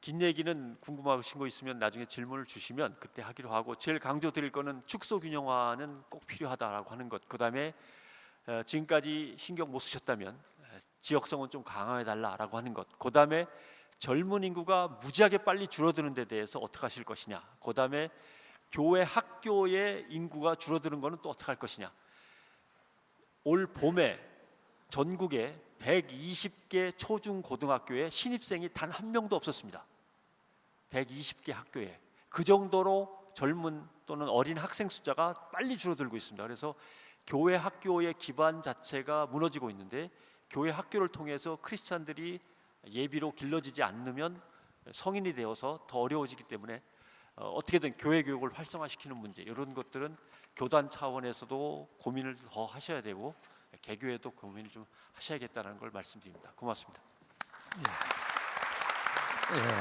긴 얘기는 궁금하신 거 있으면 나중에 질문을 주시면 그때 하기로 하고, 제일 강조드릴 거는 축소 균형화는 꼭 필요하다라고 하는 것. 그다음에 지금까지 신경 못 쓰셨다면 지역성은 좀 강화해 달라라고 하는 것. 그다음에 젊은 인구가 무지하게 빨리 줄어드는 데 대해서 어떻게 하실 것이냐. 그다음에 교회 학교의 인구가 줄어드는 거는 또 어떻게 할 것이냐. 올 봄에 전국에 120개 초중고등학교에 신입생이 단 한 명도 없었습니다. 120개 학교에. 그 정도로 젊은 또는 어린 학생 숫자가 빨리 줄어들고 있습니다. 그래서 교회 학교의 기반 자체가 무너지고 있는데, 교회 학교를 통해서 크리스찬들이 예비로 길러지지 않으면 성인이 되어서 더 어려워지기 때문에 어떻게든 교회 교육을 활성화시키는 문제, 이런 것들은 교단 차원에서도 고민을 더 하셔야 되고 개교에도 고민을 좀 하셔야겠다는 걸 말씀드립니다. 고맙습니다.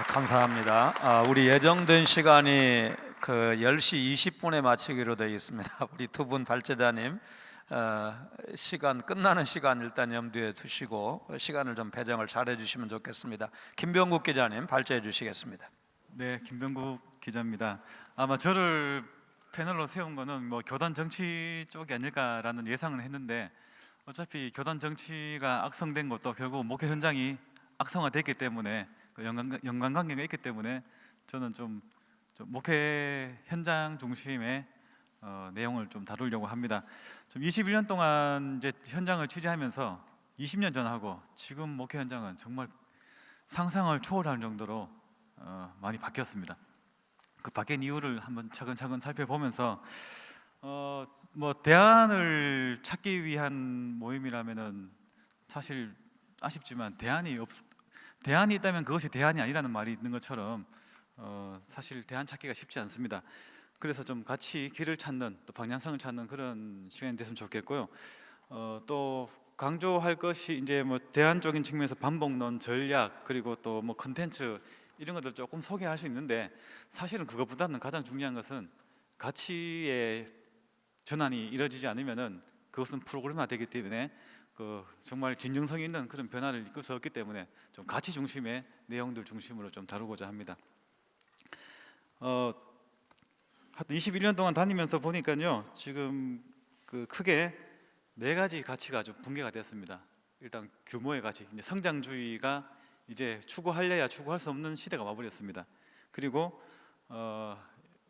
감사합니다. 우리 예정된 시간이 10시 20분에 마치기로 되어 있습니다. 우리 두 분 발제자님 시간 끝나는 시간 일단 염두에 두시고 시간을 좀 배정을 잘 해주시면 좋겠습니다. 김병국 기자님 발제해 주시겠습니다. 네, 김병국 기자입니다. 아마 저를 패널로 세운 거는 교단 정치 쪽이 아닐까라는 예상은 했는데, 어차피 교단 정치가 악성된 것도 결국 목회 현장이 악성화됐기 때문에 연관관계가 있기 때문에 저는 좀 목회 현장 중심의 내용을 좀 다루려고 합니다. 좀 21년 동안 이제 현장을 취재하면서 20년 전하고 지금 목회 현장은 정말 상상을 초월할 정도로 많이 바뀌었습니다. 그 바뀐 이유를 한번 차근차근 살펴보면서 뭐 대안을 찾기 위한 모임이라면은 사실 아쉽지만 대안이 있다면 그것이 대안이 아니라는 말이 있는 것처럼 사실 대안 찾기가 쉽지 않습니다. 그래서 좀 같이 길을 찾는 또 방향성을 찾는 그런 시간이 됐으면 좋겠고요. 또 강조할 것이 이제 뭐 대안적인 측면에서 반복론, 전략, 그리고 또 뭐 컨텐츠 이런 것들 조금 소개할 수 있는데 사실은 그것보다는 가장 중요한 것은 가치의 전환이 이루어지지 않으면은 그것은 프로그램화 되기 때문에 그 정말 진정성 있는 그런 변화를 이끌 수 없기 때문에 좀 가치 중심의 내용들 중심으로 좀 다루고자 합니다. 하여튼 21년 동안 다니면서 보니까요, 지금 그 크게 네 가지 가치가 좀 붕괴가 됐습니다. 일단 규모의 가치, 이제 성장주의가 이제 추구하려야 추구할 수 없는 시대가 와버렸습니다. 그리고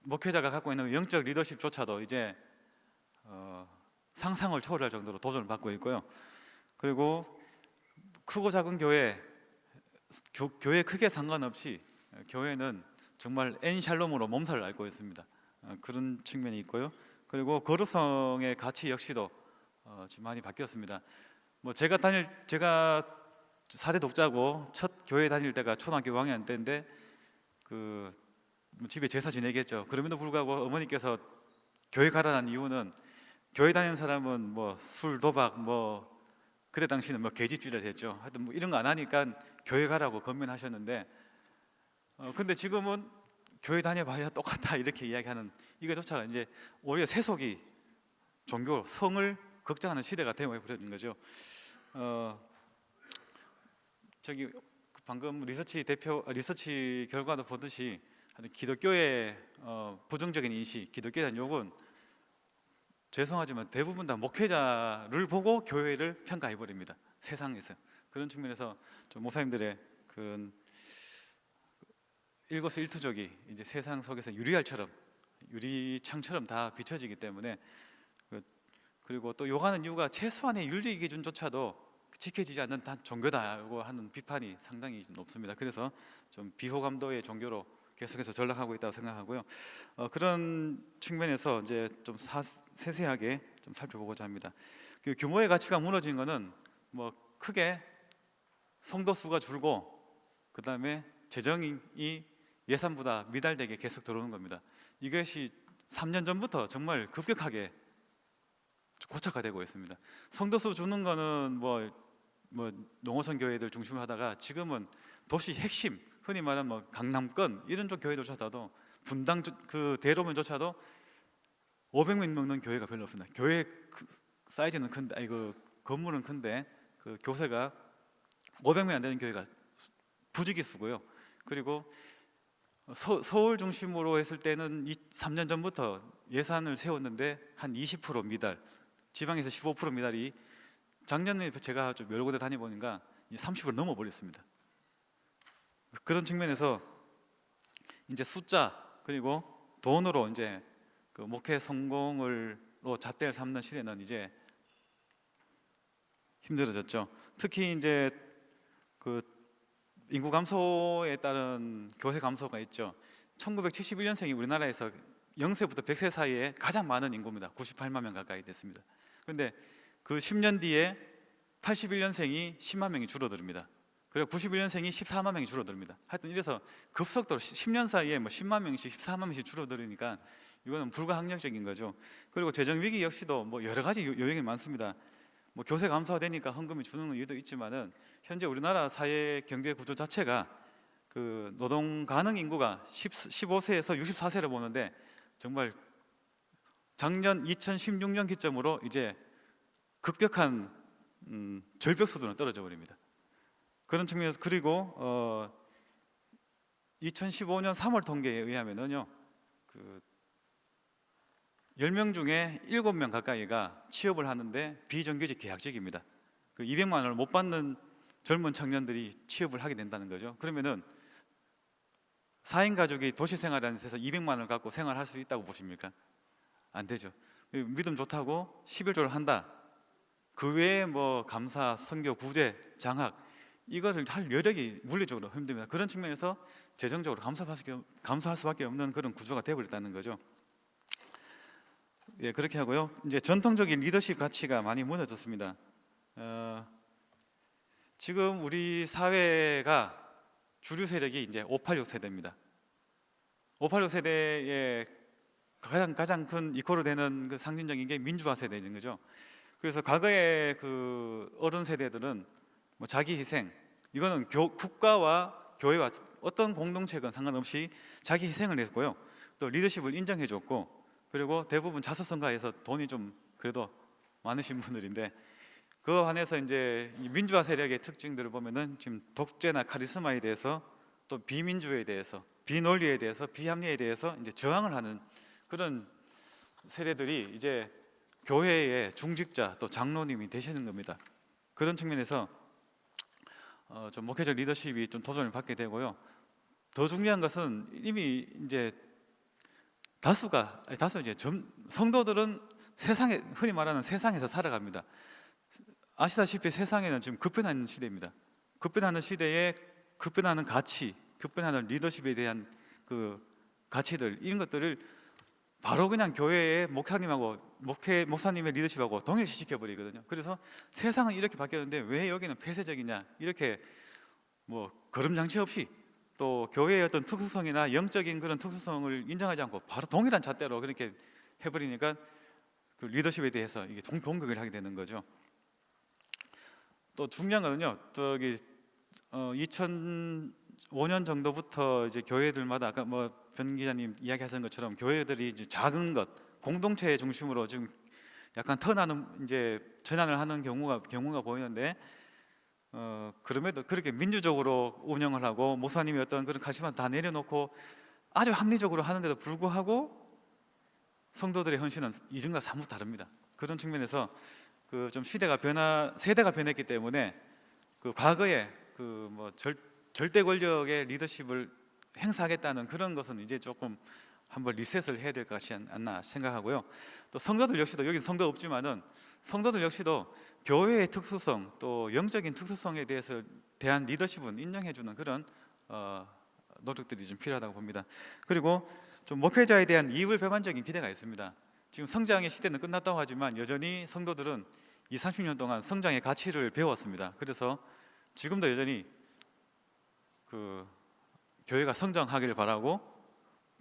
목회자가 갖고 있는 영적 리더십조차도 이제 상상을 초월할 정도로 도전을 받고 있고요. 그리고 크고 작은 교회 크게 상관없이 교회는 정말 엔샬롬으로 몸살을 앓고 있습니다. 그런 측면이 있고요. 그리고 거룩성의 가치 역시도 지금 많이 바뀌었습니다. 뭐 제가 4대 독자고 첫 교회 다닐 때가 초등학교 5학년 때인데 그 집에 제사 지내겠죠. 그럼에도 불구하고 어머니께서 교회 가라는 이유는 교회 다니는 사람은 뭐 술, 도박, 뭐 그때 당시는 뭐 계집주의를 했죠. 하여튼 뭐 이런 거 안 하니까 교회 가라고 권면하셨는데 근데 지금은 교회 다녀봐야 똑같다 이렇게 이야기하는 이거조차 이제 오히려 세속이 종교, 성을 걱정하는 시대가 되어버린 거죠. 저기 방금 리서치 결과도 보듯이 기독교의 부정적인 인식, 기독교에 대한 욕은 죄송하지만 대부분 다 목회자를 보고 교회를 평가해 버립니다. 세상에서. 그런 측면에서 좀 목사님들의 그런 일거수일투족이 이제 세상 속에서 유리창처럼 다 비춰지기 때문에 그리고 또 욕하는 이유가 최소한의 윤리 기준조차도 지켜지지 않는 단 종교다고 하는 비판이 상당히 높습니다. 그래서 좀 비호감도의 종교로 계속해서 전락하고 있다고 생각하고요. 그런 측면에서 이제 좀 세세하게 좀 살펴보고자 합니다. 그 규모의 가치가 무너진 것은 뭐 크게 성도 수가 줄고 그 다음에 재정이 예산보다 미달되게 계속 들어오는 겁니다. 이것이 3년 전부터 정말 급격하게 고착화되고 있습니다. 성도수 주는 거는 뭐 농어선 교회들 중심으로 하다가 지금은 도시 핵심, 흔히 말하는 뭐 강남권 이런 쪽 교회들조차도 분당 그 대로변조차도 500명 넘는 교회가 별로 없습니다. 교회 사이즈는 큰데, 그 건물은 큰데 그 교세가 500명 안 되는 교회가 부지기수고요. 그리고 서울 중심으로 했을 때는 3년 전부터 예산을 세웠는데 한 20% 미달, 지방에서 15% 미달이 작년에 제가 좀 여러 군데 다녀보니까 30% 넘어버렸습니다. 그런 측면에서 이제 숫자 그리고 돈으로 이제 그 목회 성공으로 잣대를 삼는 시대는 이제 힘들어졌죠. 특히 이제 그 인구 감소에 따른 교세 감소가 있죠. 1971년생이 우리나라에서 0세부터 100세 사이에 가장 많은 인구입니다. 98만 명 가까이 됐습니다. 그런데 그 10년 뒤에 81년생이 10만 명이 줄어듭니다. 그리고 91년생이 14만 명이 줄어듭니다. 하여튼 이래서 급속도로 10년 사이에 뭐 10만 명씩 14만 명씩 줄어들으니까 이거는 불가항력적인 거죠. 그리고 재정 위기 역시도 뭐 여러 가지 요인이 많습니다. 뭐 교세 감소가 되니까 헌금이 주는 이유도 있지만은 현재 우리나라 사회 경제 구조 자체가 그 노동 가능 인구가 15세에서 64세를 보는데 정말 작년 2016년 기점으로 이제 급격한 절벽 수준으로 떨어져 버립니다. 그런 측면에서 그리고 2015년 3월 통계에 의하면은요, 그 10명 중에 7명 가까이가 취업을 하는데 비정규직 계약직입니다. 그 200만 원을 못 받는 젊은 청년들이 취업을 하게 된다는 거죠. 그러면은 4인 가족이 도시 생활하는 데서 200만 원을 갖고 생활할 수 있다고 보십니까? 안 되죠. 믿음 좋다고 11조를 한다. 그 외에 뭐 감사, 선교, 구제, 장학 이것을 할 여력이 물리적으로 힘듭니다. 그런 측면에서 재정적으로 감사할 수밖에 없는 그런 구조가 되어버렸다는 거죠. 예, 그렇게 하고요. 이제 전통적인 리더십 가치가 많이 무너졌습니다. 지금 우리 사회가 주류 세력이 이제 586 세대입니다. 586 세대의 가장 큰 이코로 되는 그 상징적인 게 민주화 세대인 거죠. 그래서 과거의 그 어른 세대들은 뭐 자기 희생, 이거는 국가와 교회와 어떤 공동체건 상관없이 자기 희생을 했고요. 또 리더십을 인정해 줬고, 그리고 대부분 자수성가해서 돈이 좀 그래도 많으신 분들인데, 그거 반해서 이제 이 민주화 세력의 특징들을 보면은 지금 독재나 카리스마에 대해서, 또 비민주에 대해서, 비논리에 대해서, 비합리에 대해서 이제 저항을 하는 그런 세대들이 이제 교회의 중직자 또 장로님이 되시는 겁니다. 그런 측면에서 좀 목회적 리더십이 좀 도전을 받게 되고요. 더 중요한 것은 이미 이제 다수 이제 성도들은 세상에, 흔히 말하는 세상에서 살아갑니다. 아시다시피 세상에는 지금 급변하는 시대입니다. 급변하는 시대에 급변하는 가치, 급변하는 리더십에 대한 그 가치들, 이런 것들을 바로 그냥 교회의 목사님의 리더십하고 동일시켜 버리거든요. 그래서 세상은 이렇게 바뀌었는데 왜 여기는 폐쇄적이냐, 이렇게 뭐 거름장치 없이 또 교회의 어떤 특수성이나 영적인 그런 특수성을 인정하지 않고 바로 동일한 잣대로 그렇게 해버리니까 그 리더십에 대해서 이게 공격을 하게 되는 거죠. 또 중요한 거는요, 저기 2005년 정도부터 이제 교회들마다 아까 뭐 변 기자님 이야기하신 것처럼 교회들이 이제 작은 것, 공동체 중심으로 지금 약간 턴하는 이제 전환을 하는 경우가 보이는데, 그럼에도 그렇게 민주적으로 운영을 하고 목사님이 어떤 그런 가시만 다 내려놓고 아주 합리적으로 하는데도 불구하고 성도들의 헌신은 이전과 사뭇 다릅니다. 그런 측면에서 그 좀 세대가 변했기 때문에 그 과거에 그 뭐 절대 권력의 리더십을 행사하겠다는 그런 것은 이제 조금 한번 리셋을 해야 될 것이 않나 생각하고요. 또 성도들 역시도, 여기 성도 없지만은 성도들 역시도 교회의 특수성, 또 영적인 특수성에 대한 리더십은 인정해주는 그런 노력들이 좀 필요하다고 봅니다. 그리고 좀 목회자에 대한 이율배반적인 기대가 있습니다. 지금 성장의 시대는 끝났다고 하지만 여전히 성도들은 20-30년 동안 성장의 가치를 배웠습니다. 그래서 지금도 여전히 그 교회가 성장하기를 바라고,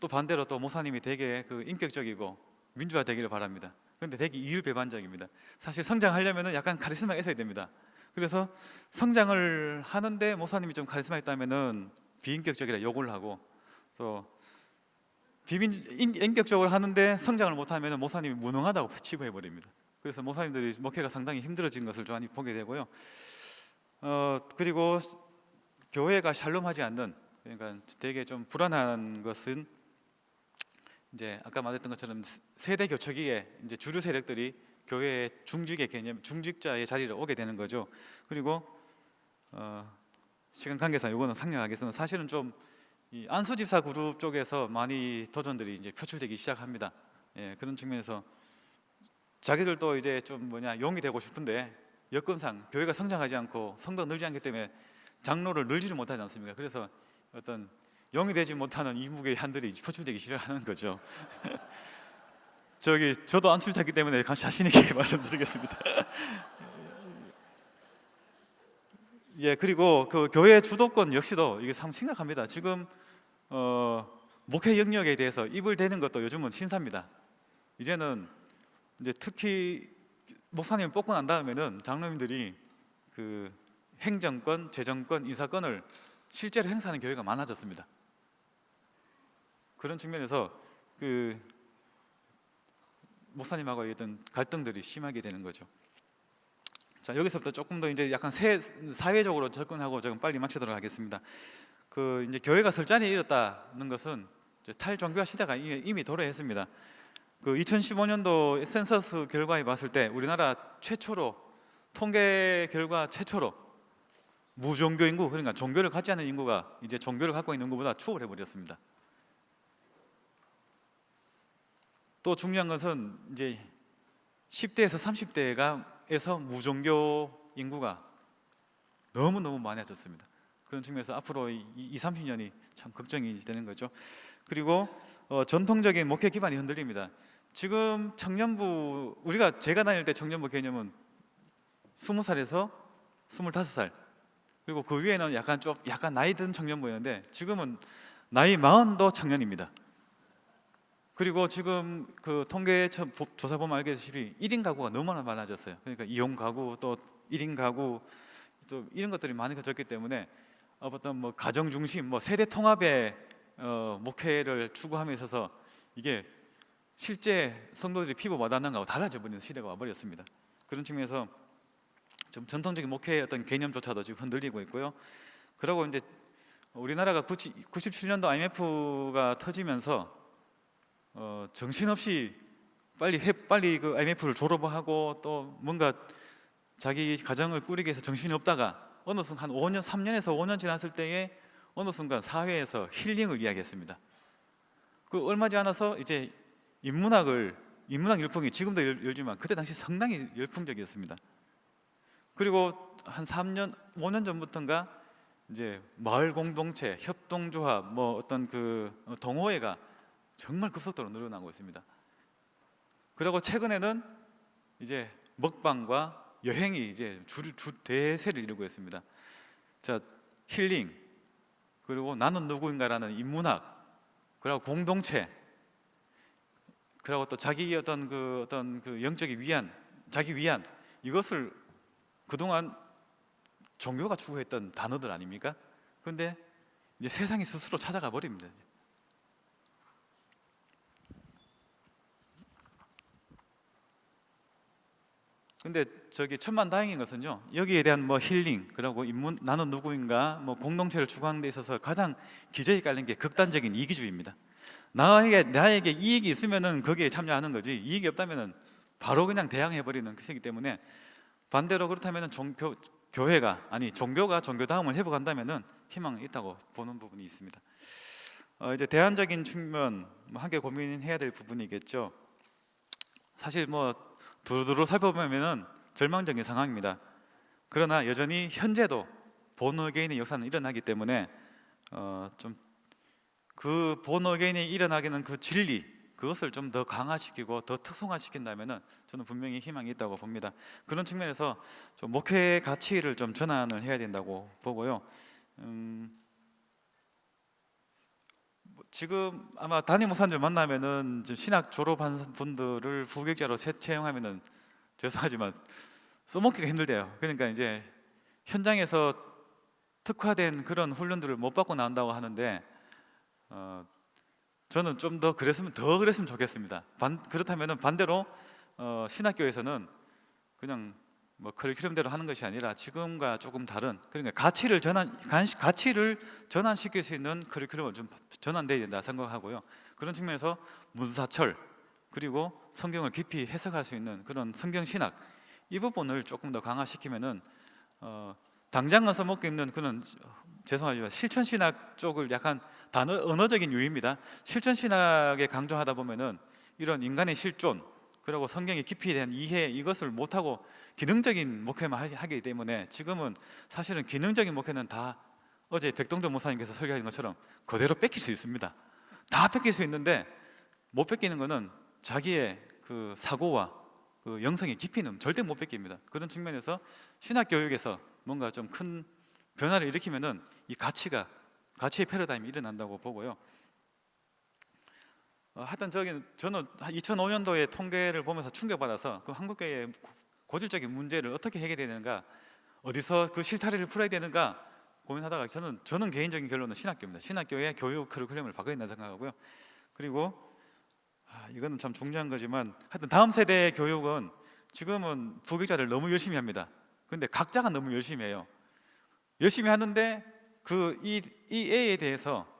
또 반대로 또 목사님이 되게 그 인격적이고 민주화 되기를 바랍니다. 그런데 되게 이율배반적입니다. 사실 성장하려면 약간 카리스마가 있어야 됩니다. 그래서 성장을 하는데 목사님이 좀 카리스마 있다면은 비인격적이라 욕을 하고, 또 인격적으로 하는데 성장을 못하면 목사님이 무능하다고 치부해 버립니다. 그래서 목사님들이 목회가 상당히 힘들어진 것을 좀 많이 보게 되고요. 그리고 교회가 샬롬하지 않는, 그러니까 되게 좀 불안한 것은 이제 아까 말했던 것처럼 세대 교체기에 이제 주류 세력들이 교회의 중직의 개념, 중직자의 자리를 오게 되는 거죠. 그리고 시간 관계상 이거는 상냥하겠으나 사실은 좀 이 안수 집사 그룹 쪽에서 많이 도전들이 이제 표출되기 시작합니다. 예, 그런 측면에서 자기들도 이제 좀 용이 되고 싶은데 여건상 교회가 성장하지 않고 성도가 늘지 않기 때문에 장로를 늘지를 못하지 않습니까? 그래서 어떤 용이 되지 못하는 이무의 한들이 표출되기 시작하는 거죠. 저도 안출됐기 때문에 자신 있게 말씀드리겠습니다. 예, 그리고 그 교회 주도권 역시도 이게 참 심각합니다. 지금 목회 영역에 대해서 입을 대는 것도 요즘은 신사입니다. 이제는 이제 특히 목사님을 뽑고 난 다음에는 장로님들이 그 행정권, 재정권, 인사권을 실제로 행사하는 교회가 많아졌습니다. 그런 측면에서 그 목사님하고의 어떤 갈등들이 심하게 되는 거죠. 자, 여기서부터 조금 더 이제 약간 사회적으로 접근하고 조금 빨리 마치도록 하겠습니다. 그 이제 교회가 설자리에 잃었다는 것은 이제 탈종교화 시대가 이미 도래했습니다. 그 2015년도 센서스 결과에 봤을 때 우리나라 최초로, 통계 결과 최초로 무종교 인구, 그러니까 종교를 갖지 않는 인구가 이제 종교를 갖고 있는 인구보다 추월해 버렸습니다. 또 중요한 것은 이제 10대에서 30대에서 무종교 인구가 너무너무 많아졌습니다. 그런 측면에서 앞으로 30년이 참 걱정이 되는 거죠. 그리고 전통적인 목회 기반이 흔들립니다. 지금 청년부, 제가 다닐 때 청년부 개념은 20살에서 25살, 그리고 그 위에는 약간 나이 든 청년부였는데 지금은 나이 40도 청년입니다. 그리고 지금 그 통계 조사 보면 알다시피 1인 가구가 너무나 많아졌어요. 그러니까 이용 가구, 또 1인 가구, 또 이런 것들이 많아졌기 때문에 어떤 뭐 가정 중심, 뭐 세대 통합의 목회를 추구함에 있어서 이게 실제 성도들이 피부 와닿는 거하고 달라져 버리는 시대가 와버렸습니다. 그런 측면에서 좀 전통적인 목회의 어떤 개념조차도 지금 흔들리고 있고요. 그리고 이제 우리나라가 97년도 IMF가 터지면서 정신없이 빨리 그 IMF를 졸업하고 또 뭔가 자기 가정을 꾸리기 위해서 정신이 없다가 어느 순간 한 5년, 3년에서 5년 지났을 때에 어느 순간 사회에서 힐링을 이야기했습니다. 그 얼마 지 않아서 이제 인문학 열풍이 지금도 열지만 그때 당시 상당히 열풍적이었습니다. 그리고 한 3년, 5년 전부터인가 이제 마을 공동체, 협동조합, 뭐 어떤 그 동호회가 정말 급속도로 늘어나고 있습니다. 그리고 최근에는 이제 먹방과 여행이 이제 대세를 이루고 있습니다. 자, 힐링, 그리고 나는 누구인가라는 인문학, 그리고 공동체, 그리고 또 자기 어떤 그 영적인 위안, 자기 위안, 이것을 그동안 종교가 추구했던 단어들 아닙니까? 그런데 이제 세상이 스스로 찾아가 버립니다. 근데 저기 천만다행인 것은요, 여기에 대한 뭐 힐링, 그리고 나는 누구인가, 뭐 공동체를 추구하는 데 있어서 가장 기저에 깔린 게 극단적인 이기주의입니다. 나에게 이익이 있으면은 거기에 참여하는 거지, 이익이 없다면은 바로 그냥 대항해 버리는 것이기 때문에, 반대로 그렇다면은 종교가 종교다움을 회복한다면은 희망이 있다고 보는 부분이 있습니다. 이제 대안적인 측면, 함께 고민해야 될 부분이겠죠. 사실 뭐 두루두루 살펴보면은 절망적인 상황입니다. 그러나 여전히 현재도 본어게인의 역사는 일어나기 때문에 좀 그 본어게인이 일어나기는 그 진리, 그것을 좀 더 강화시키고 더 특성화시킨다면은 저는 분명히 희망이 있다고 봅니다. 그런 측면에서 좀 목회 가치를 좀 전환을 해야 된다고 보고요. 지금 아마 담임 목사님들 만나면은 신학 졸업한 분들을 부교육자로 채용하면은 죄송하지만 써먹기가 힘들대요. 그러니까 이제 현장에서 특화된 그런 훈련들을 못 받고 나온다고 하는데, 저는 좀 더 그랬으면 좋겠습니다. 그렇다면은 반대로 신학교에서는 그냥 뭐 커리큘럼대로 하는 것이 아니라 지금과 조금 다른, 그러니까 가치를 전환시킬 수 있는 커리큘럼을 좀 전환돼야 된다 생각하고요. 그런 측면에서 문사철, 그리고 성경을 깊이 해석할 수 있는 그런 성경 신학, 이 부분을 조금 더 강화시키면은 당장은 써먹기 힘든 그런, 죄송하지만 실천 신학 쪽을 약간 언어적인 유의입니다. 실천 신학에 강조하다 보면은 이런 인간의 실존, 그리고 성경의 깊이에 대한 이해, 이것을 못하고 기능적인 목회만 하기 때문에 지금은 사실은 기능적인 목회는 다 어제 백동정 목사님께서 설교하신 것처럼 그대로 뺏길 수 있습니다. 다 뺏길 수 있는데 못 뺏기는 것은 자기의 그 사고와 그 영성의 깊이는 절대 못 뺏깁니다. 그런 측면에서 신학 교육에서 뭔가 좀 큰 변화를 일으키면은 이 가치의 패러다임이 일어난다고 보고요. 하여튼 저는 2005년도에 통계를 보면서 충격받아서 그 한국교회의 고질적인 문제를 어떻게 해결해야 되는가, 어디서 그 실타래를 풀어야 되는가 고민하다가 저는 개인적인 결론은 신학교입니다. 신학교의 교육 커리큘럼을 바꿔야 된다 생각하고요. 그리고 이거는 참 중요한 거지만 하여튼 다음 세대의 교육은 지금은 부교육자들 너무 열심히 합니다. 근데 각자가 너무 열심히 해요. 열심히 하는데 이 애에 대해서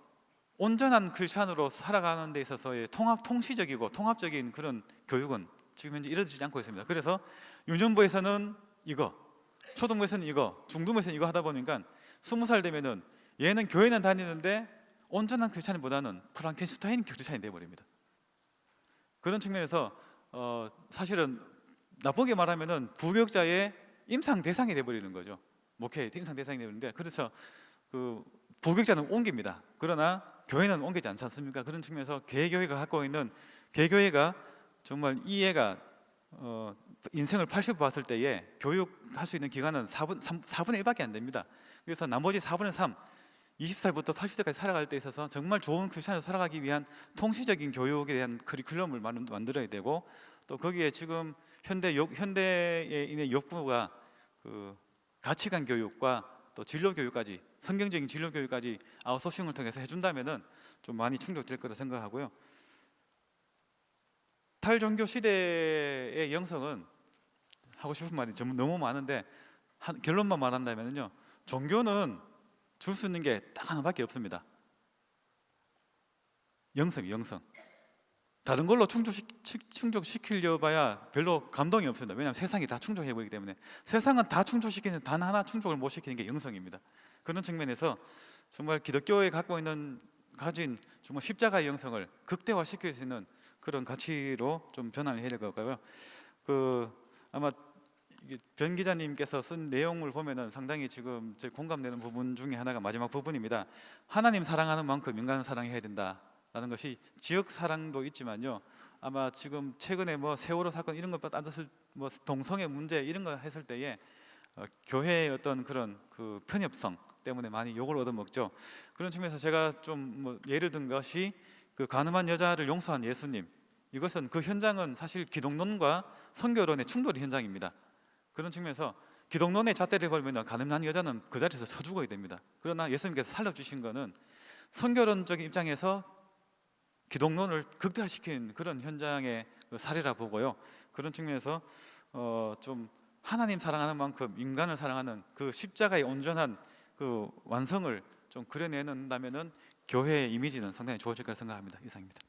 온전한 크리스찬으로 살아가는 데 있어서의 통시적이고 통합적인 그런 교육은 지금 현재 이루어지지 않고 있습니다. 그래서 유년부에서는 이거, 초등부에서는 이거, 중등부에서는 이거 하다 보니까 20살 되면은 얘는 교회는 다니는데 온전한 크리스찬보다는 프랑켄슈타인 크리스찬이 되어버립니다. 그런 측면에서 사실은 나쁘게 말하면은 부교육자의 임상 대상이 돼버리는 거죠. 목회의 임상 대상이 되는데, 그렇죠. 그 부교육자는 옮깁니다. 그러나 교회는 옮기지 않지 않습니까? 그런 측면에서 개교회가 갖고 있는, 개교회가 정말 이 애가 인생을 80 봤을 때에 교육할 수 있는 기간은 4분의 1밖에 안 됩니다. 그래서 나머지 4분의 3, 20살부터 80세까지 살아갈 때 있어서 정말 좋은 크리스천으로 살아가기 위한 통시적인 교육에 대한 커리큘럼을 만들어야 되고, 또 거기에 지금 현대인의 욕구가 그 가치관 교육과 또 진로 교육까지, 성경적인 진로 교육까지 아웃소싱을 통해서 해준다면은 좀 많이 충족될 거라 생각하고요. 탈종교 시대의 영성은 하고 싶은 말이 너무 많은데 결론만 말한다면요, 종교는 줄 수 있는 게 딱 하나밖에 없습니다. 영성. 다른 걸로 충족시키려 봐야 별로 감동이 없습니다. 왜냐하면 세상이 다 충족해 보이기 때문에. 세상은 다 충족시키는, 단 하나 충족을 못 시키는 게 영성입니다. 그런 측면에서 정말 기독교에 가진 정말 십자가의 영성을 극대화시킬 수 있는 그런 가치로 좀 변화를 해야 될 것 같고요. 아마 변 기자님께서 쓴 내용을 보면은 상당히 지금 제 공감되는 부분 중에 하나가 마지막 부분입니다. 하나님 사랑하는 만큼 인간을 사랑해야 된다라는 것이 지역 사랑도 있지만요, 아마 지금 최근에 뭐 세월호 사건 이런 것 따졌을, 뭐 동성애 문제 이런 거 했을 때에 교회의 어떤 그런 그 편협성 때문에 많이 욕을 얻어먹죠. 그런 측면에서 제가 좀 뭐 예를 든 것이 그 가늠한 여자를 용서한 예수님, 이것은 그 현장은 사실 기독론과 선교론의 충돌의 현장입니다. 그런 측면에서 기독론의 잣대를 걸면 가늠한 여자는 그 자리에서 서 죽어야 됩니다. 그러나 예수님께서 살려주신 것은 선교론적인 입장에서 기독론을 극대화시킨 그런 현장의 그 사례라 보고요. 그런 측면에서 좀 하나님 사랑하는 만큼 인간을 사랑하는 그 십자가의 온전한 그 완성을 좀 그려내는다면은 교회의 이미지는 상당히 좋아질 거라 생각합니다. 이상입니다.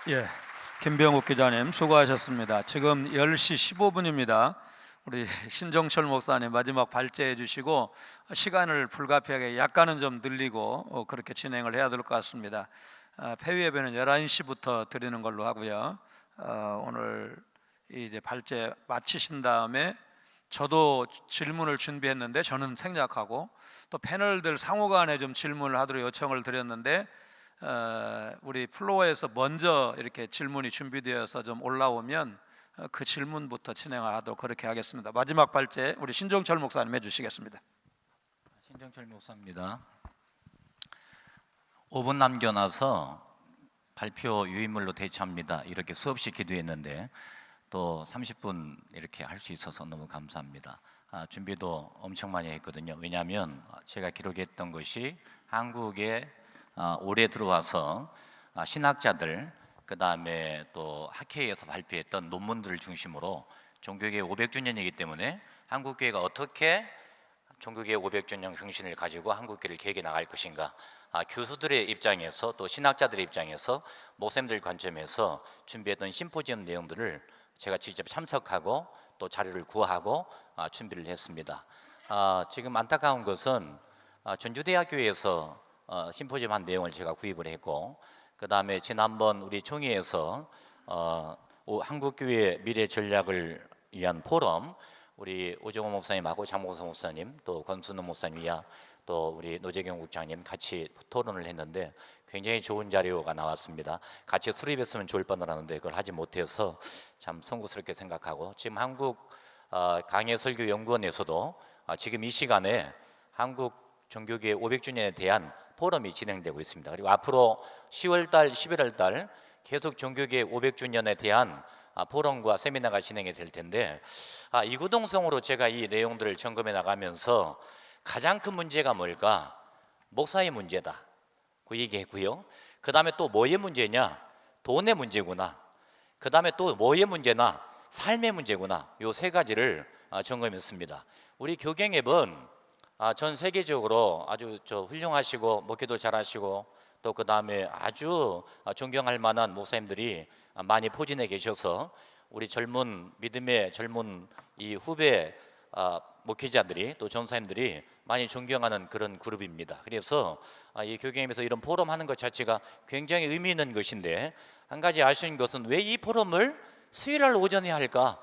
예, 김병욱 기자님 수고하셨습니다. 지금 10시 15분입니다. 우리 신정철 목사님 마지막 발제해 주시고 시간을 불가피하게 약간은 좀 늘리고 그렇게 진행을 해야 될 것 같습니다. 폐위 예배는 11시부터 드리는 걸로 하고요. 오늘 이제 발제 마치신 다음에 저도 질문을 준비했는데 저는 생략하고, 또 패널들 상호간에 좀 질문을 하도록 요청을 드렸는데 우리 플로어에서 먼저 이렇게 질문이 준비되어서 좀 올라오면 그 질문부터 진행하도록 그렇게 하겠습니다. 마지막 발제 우리 신정철 목사님 해주시겠습니다. 신정철 목사입니다. 5분 남겨놔서 발표 유인물로 대처합니다. 이렇게 수없이 기도했는데 또 30분 이렇게 할 수 있어서 너무 감사합니다. 준비도 엄청 많이 했거든요. 왜냐하면 제가 기록했던 것이 한국에 올해 들어와서 신학자들, 그 다음에 또 학회에서 발표했던 논문들을 중심으로 종교개혁 500주년이기 때문에 한국교회가 어떻게 종교개혁 500주년 정신을 가지고 한국교회를 개혁해 나갈 것인가, 교수들의 입장에서 또 신학자들의 입장에서 목사님들 관점에서 준비했던 심포지엄 내용들을 제가 직접 참석하고 또 자료를 구하고 준비를 했습니다. 지금 안타까운 것은 전주대학교에서 심포지엄 한 내용을 제가 구입을 했고, 그 다음에 지난번 우리 총회에서 한국교회 미래 전략을 위한 포럼, 우리 오정호 목사님하고 장목서 목사님, 또 권순우 목사님이야, 또 우리 노재경 국장님 같이 토론을 했는데 굉장히 좋은 자료가 나왔습니다. 같이 수립했으면 좋을 뻔하는데 그걸 하지 못해서 참 송구스럽게 생각하고, 지금 한국 강해설교연구원에서도 지금 이 시간에 한국 종교개혁 500주년에 대한 포럼이 진행되고 있습니다. 그리고 앞으로 10월달, 11월달 계속 종교개혁 500주년에 대한 포럼과 세미나가 진행이 될 텐데, 이구동성으로 제가 이 내용들을 점검해 나가면서 가장 큰 문제가 뭘까? 목사의 문제다, 그 얘기했고요. 그 다음에 또 뭐의 문제냐? 돈의 문제구나. 그 다음에 또 뭐의 문제나? 삶의 문제구나. 요 세 가지를 점검했습니다. 우리 교경앱은 전 세계적으로 아주 훌륭하시고 목회도 잘하시고, 또 그 다음에 아주 존경할 만한 목사님들이 많이 포진해 계셔서 우리 젊은 믿음의 젊은 이 후배 목회자들이 또 전사님들이 많이 존경하는 그런 그룹입니다. 그래서 이 교육행에서 이런 포럼 하는 것 자체가 굉장히 의미 있는 것인데, 한 가지 아쉬운 것은 왜 이 포럼을 수요일 오전에 할까?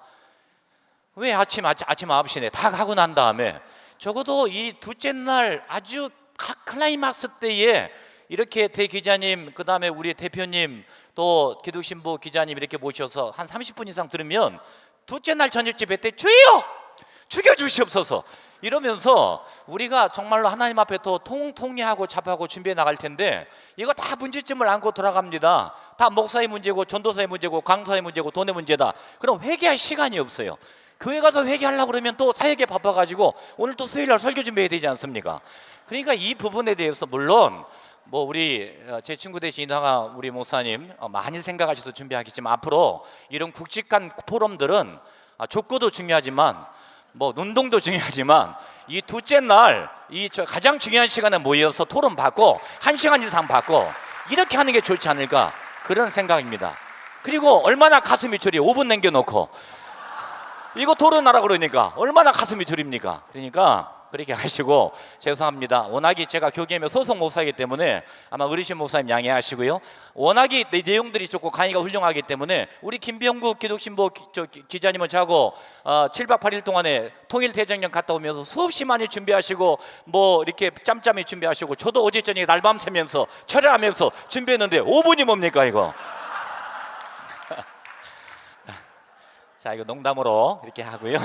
왜 아침 9시에 다 하고 난 다음에 적어도 이 둘째 날 아주 클라이막스 때에 이렇게 대 기자님, 그 다음에 우리 대표님, 또 기독신보 기자님 이렇게 모셔서 한 30분 이상 들으면 둘째 날 저녁 집회 때 주여 죽여주시옵소서 이러면서 우리가 정말로 하나님 앞에 더 통통하고 잡하고 준비해 나갈 텐데, 이거 다 문제점을 안고 돌아갑니다. 다 목사의 문제고 전도사의 문제고 강사의 문제고 돈의 문제다. 그럼 회개할 시간이 없어요. 교회 가서 회개하려고 그러면 또 사역에 바빠가지고 오늘 또 수요일날 설교 준비해야 되지 않습니까? 그러니까 이 부분에 대해서 물론 뭐 우리 제 친구 되신 이상하 우리 목사님 많이 생각하셔서 준비하겠지만, 앞으로 이런 굵직한 포럼들은 족구도 중요하지만 뭐 운동도 중요하지만 이 둘째 날 이 가장 중요한 시간에 모여서 토론 받고 1시간 이상 받고 이렇게 하는 게 좋지 않을까, 그런 생각입니다. 그리고 얼마나 가슴이 저려 5분 남겨놓고 이거 토론하라 그러니까 얼마나 가슴이 저립니까? 그러니까 그렇게 하시고, 죄송합니다. 워낙에 제가 교계의 소속 목사이기 때문에 아마 어르신 목사님 양해하시고요. 워낙에 내용들이 좋고 강의가 훌륭하기 때문에 우리 김병국 기독신보 기자님은 저하고 7박 8일 동안에 통일대장정 갔다 오면서 수없이 많이 준비하시고 뭐 이렇게 짬짬이 준비하시고, 저도 어제 저녁에 날밤 새면서 철회하면서 준비했는데 5분이 뭡니까 이거? 자, 이거 농담으로 이렇게 하고요.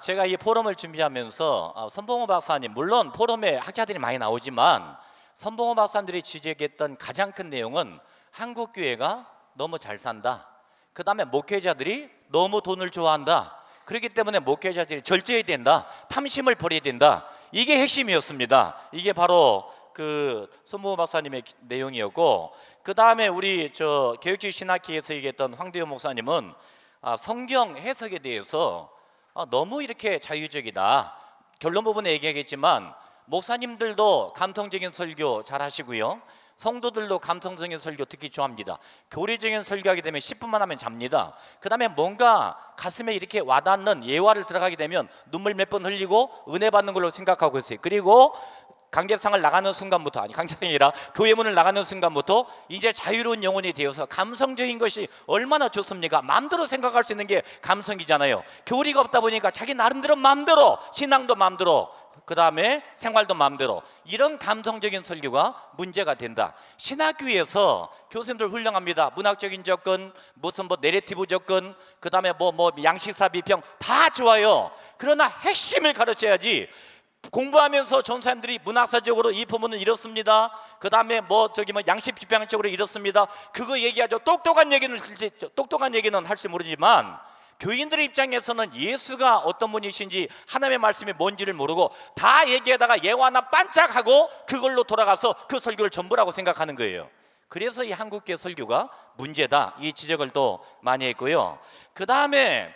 제가 이 포럼을 준비하면서 선봉호 박사님, 물론 포럼에 학자들이 많이 나오지만 선봉호 박사님들이 지적했던 가장 큰 내용은 한국 교회가 너무 잘 산다. 그 다음에 목회자들이 너무 돈을 좋아한다. 그렇기 때문에 목회자들이 절제해야 된다. 탐심을 버려야 된다. 이게 핵심이었습니다. 이게 바로 그 선봉호 박사님의 내용이었고, 그 다음에 우리 개혁주의 신학회에서 얘기했던 황대현 목사님은 성경 해석에 대해서 너무 이렇게 자유적이다. 결론 부분에 얘기하겠지만 목사님들도 감성적인 설교 잘 하시고요, 성도들도 감성적인 설교 특히 좋아합니다. 교리적인 설교하게 되면 10분만 하면 잡니다. 그 다음에 뭔가 가슴에 이렇게 와닿는 예화를 들어가게 되면 눈물 몇 번 흘리고 은혜 받는 걸로 생각하고 있어요. 그리고 강제상을 나가는 순간부터, 아니 강제상이 아니라 교회 문을 나가는 순간부터 이제 자유로운 영혼이 되어서 감성적인 것이 얼마나 좋습니까? 마음대로 생각할 수 있는 게 감성이잖아요. 교리가 없다 보니까 자기 나름대로 마음대로, 신앙도 마음대로, 그 다음에 생활도 마음대로, 이런 감성적인 설교가 문제가 된다. 신학교에서 교수님들 훌륭합니다. 문학적인 접근, 무슨 뭐 내레티브 접근, 그 다음에 뭐 양식사 비평 다 좋아요. 그러나 핵심을 가르쳐야지. 공부하면서 전사님들이 문학사적으로 이 부분은 이렇습니다. 그 다음에 뭐 양식 비평적으로 이렇습니다. 그거 얘기하죠. 똑똑한 얘기는 할지 모르지만 교인들의 입장에서는 예수가 어떤 분이신지 하나님의 말씀이 뭔지를 모르고 다 얘기하다가 예화나 반짝하고 그걸로 돌아가서 그 설교를 전부라고 생각하는 거예요. 그래서 이 한국교회 설교가 문제다, 이 지적을 또 많이 했고요. 그 다음에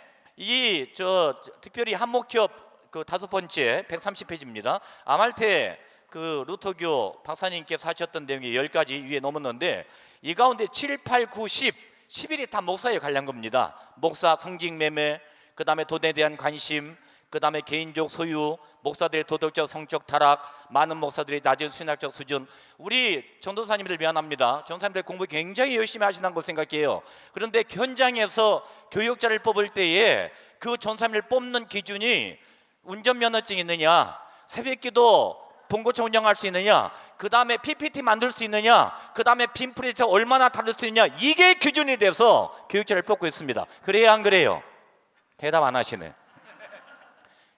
특별히 한목협 그 5번째 130페이지입니다. 아말테 그 루터교 박사님께서 하셨던 내용이 10가지 위에 넘었는데, 이 가운데 7, 8, 9, 10, 11이 다 목사에 관련 겁니다. 목사 성직 매매, 그 다음에 돈에 대한 관심, 그 다음에 개인적 소유, 목사들의 도덕적 성적 타락, 많은 목사들이 낮은 신학적 수준. 우리 전도사님들 미안합니다. 전도사님들 공부 굉장히 열심히 하시는 걸 생각해요. 그런데 현장에서 교육자를 뽑을 때에 그 전도사님을 뽑는 기준이 운전면허증 있느냐, 새벽기도 본고차 운영할 수 있느냐, 그 다음에 PPT 만들 수 있느냐, 그 다음에 빔 프로젝터 얼마나 다룰 수 있느냐, 이게 기준이 돼서 교육자를 뽑고 있습니다. 그래야 안 그래요? 대답 안 하시네.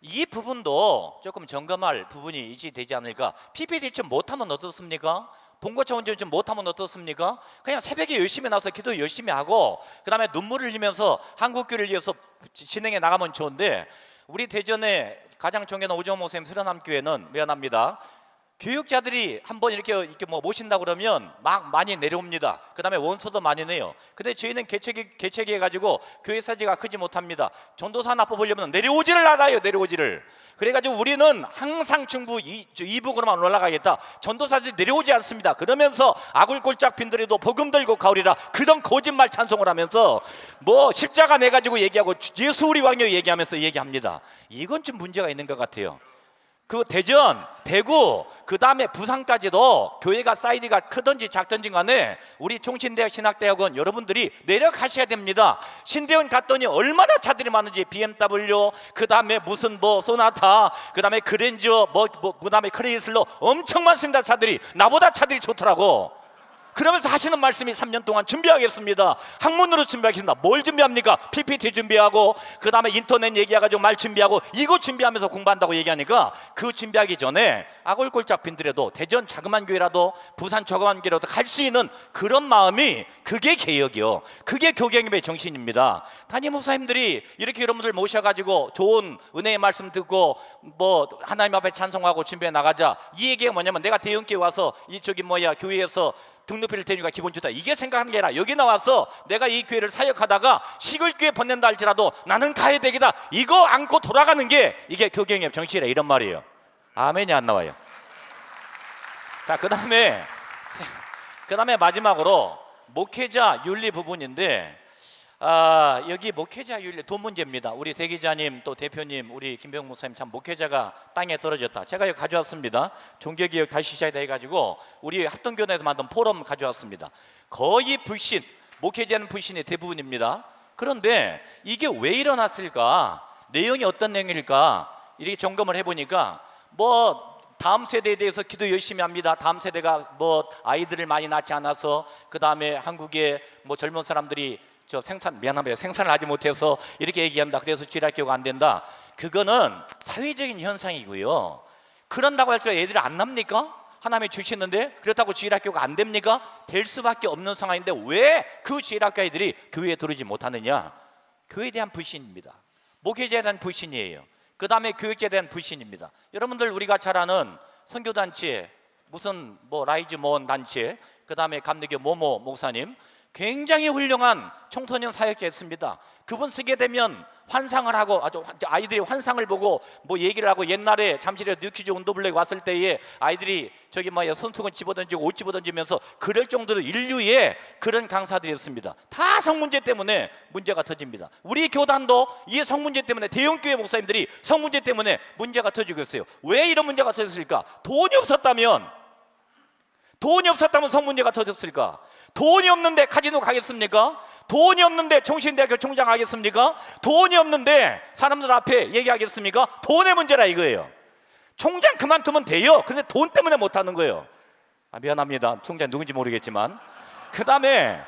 이 부분도 조금 점검할 부분이 이제 되지 않을까. PPT 좀 못하면 어떻습니까? 본고차 운전 좀 못하면 어떻습니까? 그냥 새벽에 열심히 나와서 기도 열심히 하고 그 다음에 눈물을 흘리면서 한국교회를 위해서 진행해 나가면 좋은데, 우리 대전에 가장 존경하는 오정호 목사님 수련함교회는 미안합니다, 교육자들이 한번 이렇게 뭐 모신다 그러면 막 많이 내려옵니다. 그다음에 원서도 많이 내요. 근데 저희는 개척해 가지고 교회 사지가 크지 못합니다. 전도사 납부 보려면 내려오지를 않아요. 내려오지를. 그래가지고 우리는 항상 중부 이북으로만 올라가겠다. 전도사들이 내려오지 않습니다. 그러면서 아굴골짝 빈들에도 복음 들고 가오리라 그런 거짓말 찬송을 하면서 뭐 십자가 내 가지고 얘기하고 예수 우리 왕여 얘기하면서 얘기합니다. 이건 좀 문제가 있는 것 같아요. 그 대전, 대구, 그 다음에 부산까지도 교회가 사이즈가 크든지 작든지 간에 우리 총신대학 신학대학원 여러분들이 내려가셔야 됩니다. 신대원 갔더니 얼마나 차들이 많은지 BMW, 그 다음에 무슨 뭐 소나타, 그 다음에 그랜저, 그 다음에 크레이슬러 엄청 많습니다. 차들이. 나보다 차들이 좋더라고. 그러면서 하시는 말씀이 3년 동안 준비하겠습니다. 학문으로 준비하겠습니다. 뭘 준비합니까? PPT 준비하고 그 다음에 인터넷 얘기해가지고 말 준비하고 이거 준비하면서 공부한다고 얘기하니까 그 준비하기 전에 아골골짝 빈들에도 대전 자그만 교회라도 부산 자그만 교회라도 갈 수 있는 그런 마음이 그게 개혁이요. 그게 교경협의 정신입니다. 담임 목사님들이 이렇게 여러분들 모셔가지고 좋은 은혜의 말씀 듣고 뭐 하나님 앞에 찬송하고 준비해 나가자. 이 얘기가 뭐냐면 내가 대형교회 와서 교회에서 등록비를 대니까 기분 좋다 이게 생각하는 게 아니라 여기 나와서 내가 이 교회를 사역하다가 시골교회 보낸다 할지라도 나는 가야 되겠다 이거 안고 돌아가는 게 이게 교경협 정신이라 이런 말이에요. 아멘이 안 나와요. 자, 그 다음에 마지막으로 목회자 윤리 부분인데 여기 목회자 윤리 두 문제입니다. 우리 대기자님 또 대표님 우리 김병 목사님 참 목회자가 땅에 떨어졌다. 제가 여기 가져왔습니다. 종교개혁 다시 시작이다 해가지고 우리 합동교회에서 만든 포럼 가져왔습니다. 거의 불신, 목회자는 불신이 대부분입니다. 그런데 이게 왜 일어났을까? 내용이 어떤 내용일까? 이렇게 점검을 해보니까 뭐 다음 세대에 대해서 기도 열심히 합니다. 다음 세대가 뭐 아이들을 많이 낳지 않아서 그 다음에 한국의 뭐 젊은 사람들이 생산을 하지 못해서 이렇게 얘기한다. 그래서 지략교가 안 된다. 그거는 사회적인 현상이고요. 그런다고 해서 애들이 안 납니까? 하나님이 주시는데 그렇다고 지략교가 안 됩니까? 될 수밖에 없는 상황인데 왜 그 지략교 아이들이 교회에 들어오지 못하느냐? 교회에 대한 불신입니다. 목회자에 대한 불신이에요. 그 다음에 교육자에 대한 불신입니다. 여러분들 우리가 잘 아는 선교단체 무슨 뭐 라이즈 모원 단체 그 다음에 감리교 모모 목사님 굉장히 훌륭한 청소년 사역자였습니다. 그분 쓰게 되면 환상을 하고 아이들이 환상을 보고 뭐 얘기를 하고 옛날에 잠실에 뉴퀴즈 온더블랙 왔을 때에 아이들이 손수건 집어던지고 옷 집어던지면서 그럴 정도로 인류의 그런 강사들이었습니다. 다 성문제 때문에 문제가 터집니다. 우리 교단도 이 성문제 때문에 대형교회 목사님들이 성문제 때문에 문제가 터지고 있어요. 왜 이런 문제가 터졌을까? 돈이 없었다면 성문제가 터졌을까? 돈이 없는데 카지노 가겠습니까? 돈이 없는데 종신대학교 총장 하겠습니까? 돈이 없는데 사람들 앞에 얘기하겠습니까? 돈의 문제라 이거예요. 총장 그만두면 돼요. 근데 돈 때문에 못하는 거예요. 미안합니다. 총장 누군지 모르겠지만. 그 다음에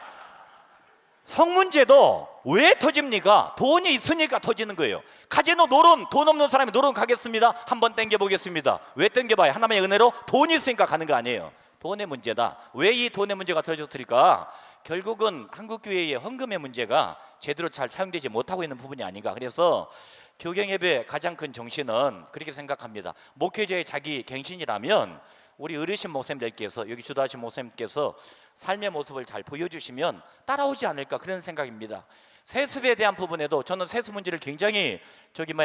성문제도 왜 터집니까? 돈이 있으니까 터지는 거예요. 카지노 노름, 돈 없는 사람이 노름 가겠습니다. 한번 땡겨보겠습니다. 왜 땡겨봐요? 하나님의 은혜로 돈이 있으니까 가는 거 아니에요. 돈의 문제다. 왜 이 돈의 문제가 터졌을까? 결국은 한국교회의 헌금의 문제가 제대로 잘 사용되지 못하고 있는 부분이 아닌가. 그래서 교경협의 가장 큰 정신은 그렇게 생각합니다. 목회자의 자기 갱신이라면 우리 어르신 목사님들께서 여기 주도하신 목사님께서 삶의 모습을 잘 보여주시면 따라오지 않을까 그런 생각입니다. 세습에 대한 부분에도 저는 세습 문제를 굉장히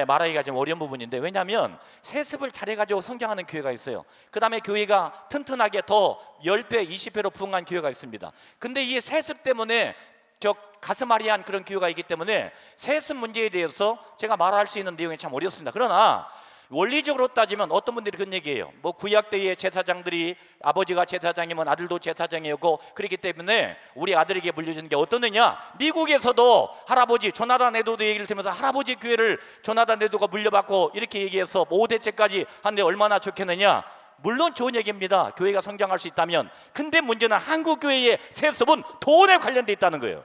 말하기가 좀 어려운 부분인데 왜냐하면 세습을 잘해가지고 성장하는 교회가 있어요. 그 다음에 교회가 튼튼하게 더 10배, 20배로 부흥한 교회가 있습니다. 근데 이 세습 때문에 가슴앓이한 그런 교회가 있기 때문에 세습 문제에 대해서 제가 말할 수 있는 내용이 참 어렵습니다. 그러나 원리적으로 따지면 어떤 분들이 그런 얘기해요. 뭐 구약 때의 제사장들이 아버지가 제사장이면 아들도 제사장이었고 그렇기 때문에 우리 아들에게 물려주는 게 어떠느냐. 미국에서도 할아버지 조나단 에드워드 얘기를 들으면서 할아버지 교회를 조나단 에드워드가 물려받고 이렇게 얘기해서 5대째까지 하는데 얼마나 좋겠느냐. 물론 좋은 얘기입니다. 교회가 성장할 수 있다면. 근데 문제는 한국교회의 세습은 돈에 관련돼 있다는 거예요.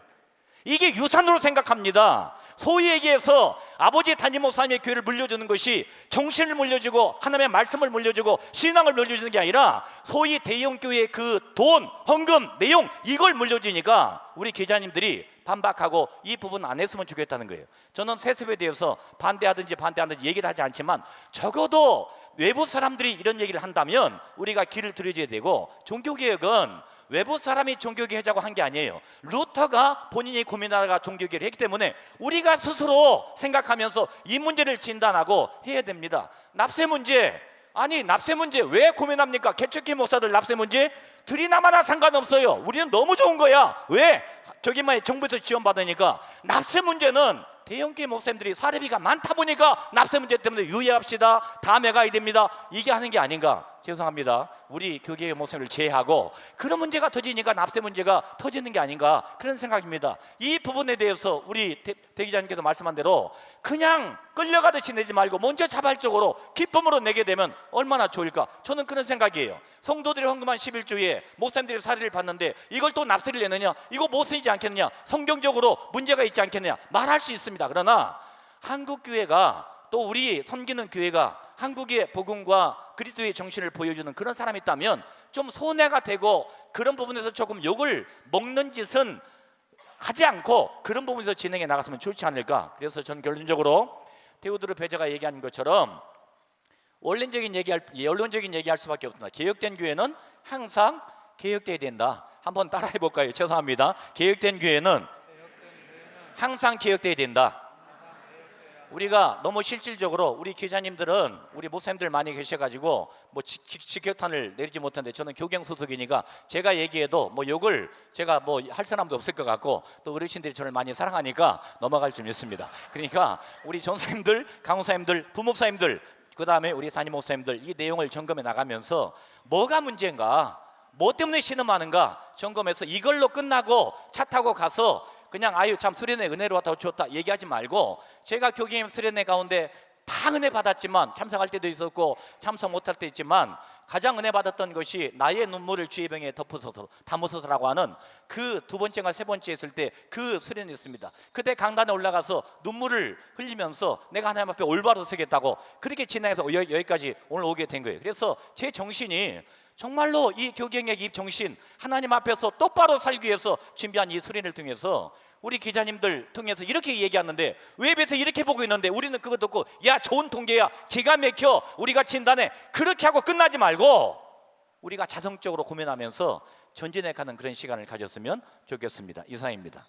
이게 유산으로 생각합니다. 소위 얘기해서 아버지 담임 목사님의 교회를 물려주는 것이 정신을 물려주고 하나님의 말씀을 물려주고 신앙을 물려주는 게 아니라 소위 대형교회의 그 돈, 헌금, 내용 이걸 물려주니까 우리 기자님들이 반박하고 이 부분 안 했으면 좋겠다는 거예요. 저는 세습에 대해서 반대하든지 얘기를 하지 않지만 적어도 외부 사람들이 이런 얘기를 한다면 우리가 귀를 들여줘야 되고, 종교개혁은 외부 사람이 종교개혁 하자고 한 게 아니에요. 루터가 본인이 고민하다가 종교개혁을 했기 때문에 우리가 스스로 생각하면서 이 문제를 진단하고 해야 됩니다. 납세 문제, 아니 납세 문제 왜 고민합니까? 개척교 목사들 납세 문제 들이나마나 상관없어요. 우리는 너무 좋은 거야. 왜? 저기만 정부에서 지원받으니까. 납세 문제는 대형교회 목사님들이 사례비가 많다 보니까 납세 문제 때문에 유예합시다, 다음에 가야 됩니다, 이게 하는 게 아닌가. 죄송합니다. 우리 교계 목사님을 제외하고 그런 문제가 터지니까 납세 문제가 터지는 게 아닌가, 그런 생각입니다. 이 부분에 대해서 우리 대 기자님께서 말씀한 대로 그냥 끌려가듯이 내지 말고 먼저 자발적으로 기쁨으로 내게 되면 얼마나 좋을까. 저는 그런 생각이에요. 성도들이 헌금한 11조에 목사님들이 사례를 봤는데 이걸 또 납세를 내느냐, 이거 못 쓰이지 않겠느냐, 성경적으로 문제가 있지 않겠느냐 말할 수 있습니다. 그러나 한국교회가, 또 우리 섬기는 교회가 한국의 복음과 그리스도의 정신을 보여주는 그런 사람이 있다면 좀 손해가 되고 그런 부분에서 조금 욕을 먹는 짓은 하지 않고 그런 부분에서 진행해 나갔으면 좋지 않을까. 그래서 전 결론적으로 테오도르 배자가 얘기한 것처럼 원론적인 얘기할 수밖에 없습니다. 개혁된 교회는 항상 개혁돼야 된다. 한번 따라해 볼까요? 죄송합니다. 개혁된 교회는 항상 개혁돼야 된다. 우리가 너무 실질적으로, 우리 기자님들은 우리 목사님들 많이 계셔가지고 뭐 직격탄을 내리지 못하는데, 저는 교경 소속이니까 제가 얘기해도 뭐 욕을 제가 뭐 할 사람도 없을 것 같고, 또 어르신들이 저를 많이 사랑하니까 넘어갈 좀 있습니다. 그러니까 우리 전사님들, 강사님들, 부목사님들, 그 다음에 우리 담임 목사님들 이 내용을 점검해 나가면서 뭐가 문제인가, 뭐 때문에 신음하는가 점검해서 이걸로 끝나고 차 타고 가서 그냥 아유 참 수련회 은혜로웠다 좋다 얘기하지 말고, 제가 교계임 수련회 가운데 다 은혜 받았지만 참석할 때도 있었고 참석 못할 때 있지만 가장 은혜 받았던 것이 나의 눈물을 주의 병에 담으소서라고 하는 그 두 번째가 세 번째 했을 때 그 수련이 있습니다. 그때 강단에 올라가서 눈물을 흘리면서 내가 하나님 앞에 올바로 서겠다고 그렇게 진행해서 여기까지 오늘 오게 된 거예요. 그래서 제 정신이 정말로 이 교경의 이 정신, 하나님 앞에서 똑바로 살기 위해서 준비한 이 수련을 통해서 우리 기자님들 통해서 이렇게 얘기하는데, 웹에서 이렇게 보고 있는데 우리는 그거 듣고 야 좋은 통계야, 기가 막혀, 우리가 진단해, 그렇게 하고 끝나지 말고 우리가 자성적으로 고민하면서 전진해 가는 그런 시간을 가졌으면 좋겠습니다. 이상입니다.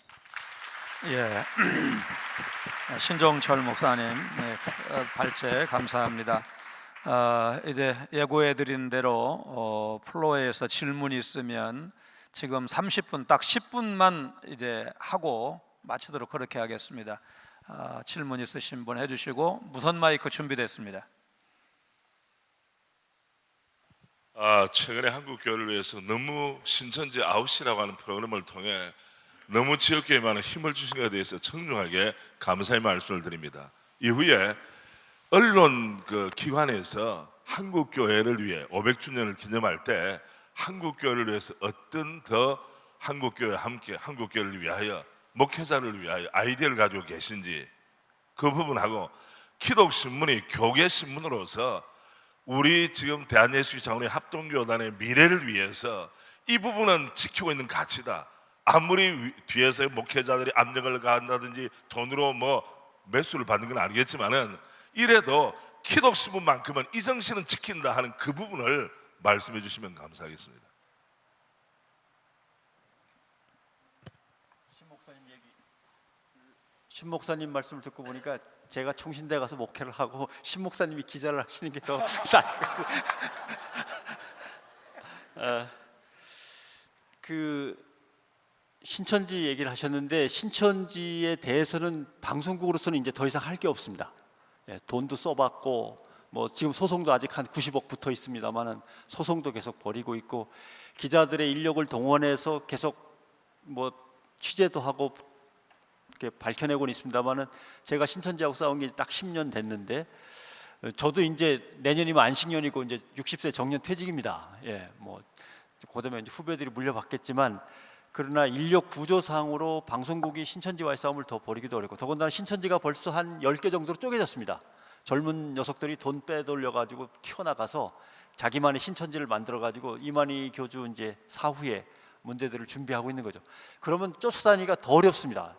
예, 신종철 목사님 발제 감사합니다. 이제 예고해드린 대로 플로어에서 질문이 있으면 지금 30분, 딱 10분만 이제 하고 마치도록 그렇게 하겠습니다. 질문 있으신 분 해주시고, 무선 마이크 준비됐습니다. 최근에 한국교회를 위해서 너무 신천지 아웃이라고 하는 프로그램을 통해 너무 지역교회에 많은 힘을 주신 것에 대해서 청중하게 감사의 말씀을 드립니다. 이후에 언론 기관에서 한국교회를 위해 500주년을 기념할 때 한국교회를 위해서 어떤 더 한국교회와 함께 한국교회를 위하여, 목회자를 위하여 아이디어를 가지고 계신지, 그 부분하고 기독신문이 교계신문으로서 우리 지금 대한예수교 장로회 합동교단의 미래를 위해서 이 부분은 지키고 있는 가치다. 아무리 뒤에서 목회자들이 압력을 가한다든지 돈으로 뭐 매수를 받는 건 아니겠지만은 이래도 기독신문만큼은 이 정신은 지킨다 하는 그 부분을 말씀해 주시면 감사하겠습니다. 신 목사님 말씀을 듣고 보니까 제가 총신대 가서 목회를 하고 신 목사님이 기자를 하시는 게 더 그 신천지 얘기를 하셨는데, 신천지에 대해서는 방송국으로서는 이제 더 이상 할 게 없습니다. 예, 돈도 써봤고 뭐 지금 소송도 아직 한 90억 붙어 있습니다만은 소송도 계속 벌이고 있고, 기자들의 인력을 동원해서 계속 뭐 취재도 하고 이렇게 밝혀내고는 있습니다만은, 제가 신천지하고 싸운 게 딱 10년 됐는데, 저도 이제 내년이면 안식년이고 이제 60세 정년 퇴직입니다. 예, 뭐 그다음에 이제 후배들이 물려받겠지만, 그러나 인력 구조상으로 방송국이 신천지와의 싸움을 더 벌이기도 어렵고, 더군다나 신천지가 벌써 한 10개 정도로 쪼개졌습니다. 젊은 녀석들이 돈 빼돌려 가지고 튀어나가서 자기만의 신천지를 만들어 가지고 이만희 교주 이제 사후에 문제들을 준비하고 있는 거죠. 그러면 쫓아다니기가 더 어렵습니다.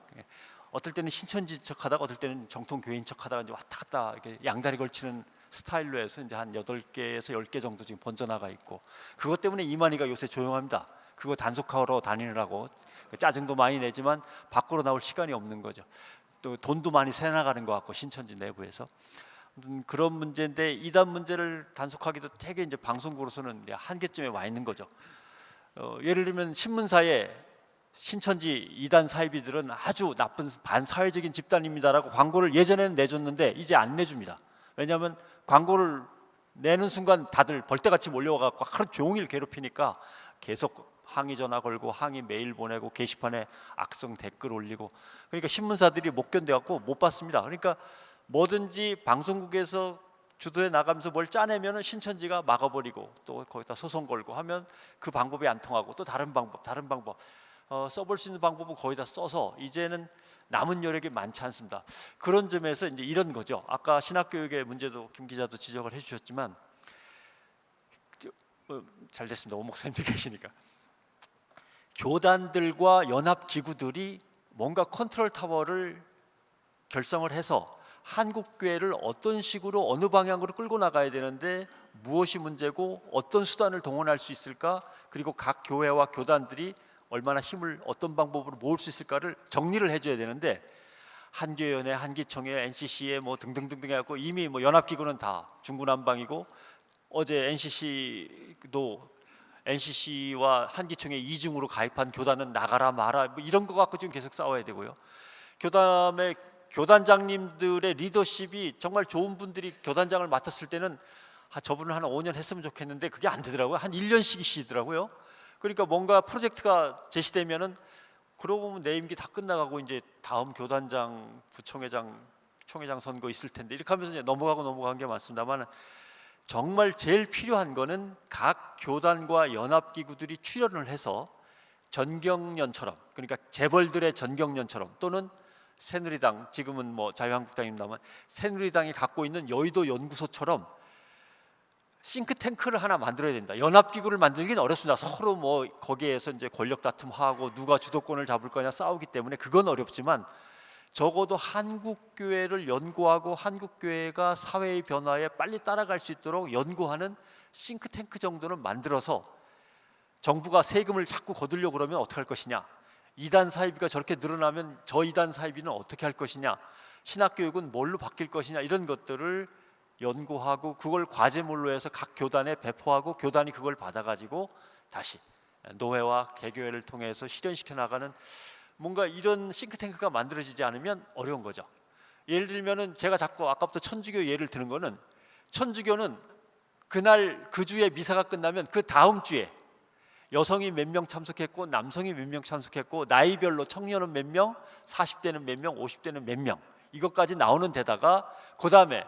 어떨 때는 신천지 척하다가 어떨 때는 정통 교회인 척하다가 이제 왔다 갔다 이렇게 양다리 걸치는 스타일로 해서 이제 한 8개에서 10개 정도 지금 번져나가 있고, 그것 때문에 이만희가 요새 조용합니다. 그거 단속하러 다니느라고 짜증도 많이 내지만 밖으로 나올 시간이 없는 거죠. 또 돈도 많이 새나가는 것 같고, 신천지 내부에서. 그런 문제인데, 이단 문제를 단속하기도 되게 이제 방송국으로서는 한계점에 와 있는 거죠. 예를 들면 신문사에 신천지 이단 사이비들은 아주 나쁜 반사회적인 집단입니다라고 광고를 예전에는 내줬는데 이제 안 내줍니다. 왜냐하면 광고를 내는 순간 다들 벌떼같이 몰려와갖고 하루 종일 괴롭히니까 계속 항의 전화 걸고 항의 메일 보내고 게시판에 악성 댓글 올리고, 그러니까 신문사들이 못 견뎌갖고 못 받습니다. 그러니까 뭐든지 방송국에서 주도해 나가면서 뭘 짜내면은 신천지가 막아버리고 또 거기다 소송 걸고 하면 그 방법이 안 통하고 또 다른 방법 써볼 수 있는 방법은 거의 다 써서 이제는 남은 여력이 많지 않습니다. 그런 점에서 이제 이런 거죠. 아까 신학교육의 문제도 김 기자도 지적을 해주셨지만 잘 됐습니다. 오 목사님도 계시니까. 교단들과 연합기구들이 뭔가 컨트롤 타워를 결성을 해서 한국교회를 어떤 식으로 어느 방향으로 끌고 나가야 되는데 무엇이 문제고 어떤 수단을 동원할 수 있을까, 그리고 각 교회와 교단들이 얼마나 힘을 어떤 방법으로 모을 수 있을까를 정리를 해줘야 되는데, 한교연회, 한기총회, NCC에 뭐 등등등등 해갖고 이미 뭐 연합기구는 다 중구난방이고, 어제 NCC도 NCC와 한기총회 이중으로 가입한 교단은 나가라 마라 뭐 이런 거 갖고 지금 계속 싸워야 되고요. 그다음에 교단장님들의 리더십이 정말 좋은 분들이 교단장을 맡았을 때는 저분은 한 5년 했으면 좋겠는데 그게 안 되더라고요. 한 1년씩이시더라고요. 그러니까 뭔가 프로젝트가 제시되면은 그러고 보면 내 임기 다 끝나가고 이제 다음 교단장, 부총회장, 총회장 선거 있을 텐데 이렇게 하면서 이제 넘어간 게 많습니다만, 정말 제일 필요한 거는 각 교단과 연합기구들이 출연을 해서 전경련처럼, 그러니까 재벌들의 전경련처럼, 또는 새누리당, 지금은 뭐 자유한국당입니다만 새누리당이 갖고 있는 여의도 연구소처럼 싱크탱크를 하나 만들어야 된다. 연합기구를 만들기는 어렵습니다. 서로 뭐 거기에서 이제 권력 다툼하고 누가 주도권을 잡을 거냐 싸우기 때문에 그건 어렵지만, 적어도 한국교회를 연구하고 한국교회가 사회의 변화에 빨리 따라갈 수 있도록 연구하는 싱크탱크 정도는 만들어서, 정부가 세금을 자꾸 거두려고 그러면 어떻게 할 것이냐, 이단 사이비가 저렇게 늘어나면 저 이단 사이비는 어떻게 할 것이냐, 신학교육은 뭘로 바뀔 것이냐, 이런 것들을 연구하고 그걸 과제물로 해서 각 교단에 배포하고 교단이 그걸 받아가지고 다시 노회와 개교회를 통해서 실현시켜 나가는 뭔가 이런 싱크탱크가 만들어지지 않으면 어려운 거죠. 예를 들면은 제가 자꾸 아까부터 천주교 예를 드는 거는, 천주교는 그날 그 주에 미사가 끝나면 그 다음 주에 여성이 몇 명 참석했고 남성이 몇 명 참석했고 나이별로 청년은 몇 명, 40대는 몇 명, 50대는 몇 명, 이것까지 나오는 데다가 그 다음에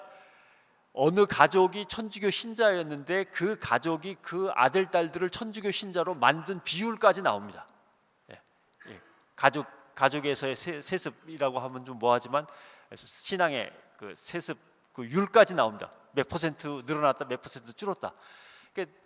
어느 가족이 천주교 신자였는데 그 가족이 그 아들, 딸들을 천주교 신자로 만든 비율까지 나옵니다. 가족에서의 세습이라고 하면 좀 뭐하지만 신앙의 그 세습 그 율까지 나옵니다. 몇 퍼센트 늘어났다, 몇 퍼센트 줄었다. 그러니까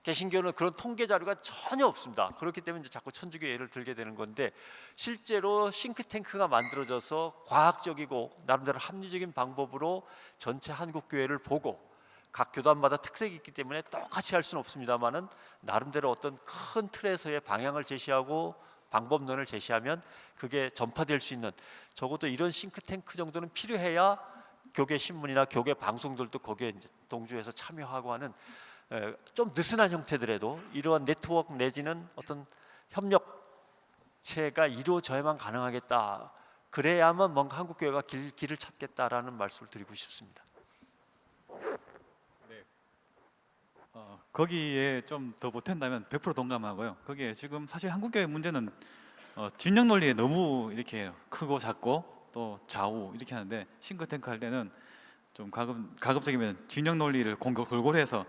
개신교는 그런 통계 자료가 전혀 없습니다. 그렇기 때문에 이제 자꾸 천주교 예를 들게 되는 건데, 실제로 싱크탱크가 만들어져서 과학적이고 나름대로 합리적인 방법으로 전체 한국교회를 보고, 각 교단마다 특색이 있기 때문에 똑같이 할 수는 없습니다만은 나름대로 어떤 큰 틀에서의 방향을 제시하고 방법론을 제시하면 그게 전파될 수 있는, 적어도 이런 싱크탱크 정도는 필요해야 교계 신문이나 교계 방송들도 거기에 이제 동조해서 참여하고 하는 좀 느슨한 형태들에도 이러한 네트워크 내지는 어떤 협력체가 이루어져야만 가능하겠다. 그래야만 뭔가 한국교회가 길을 찾겠다라는 말씀을 드리고 싶습니다. 거기에 좀 더 보탠다면 100% 동감하고요. 거기에 지금 사실 한국교회 문제는 진영 논리에 너무 이렇게 크고 작고 또 좌우 이렇게 하는데, 싱크탱크 할 때는 좀 가급적이면 진영 논리를 골고루 해서,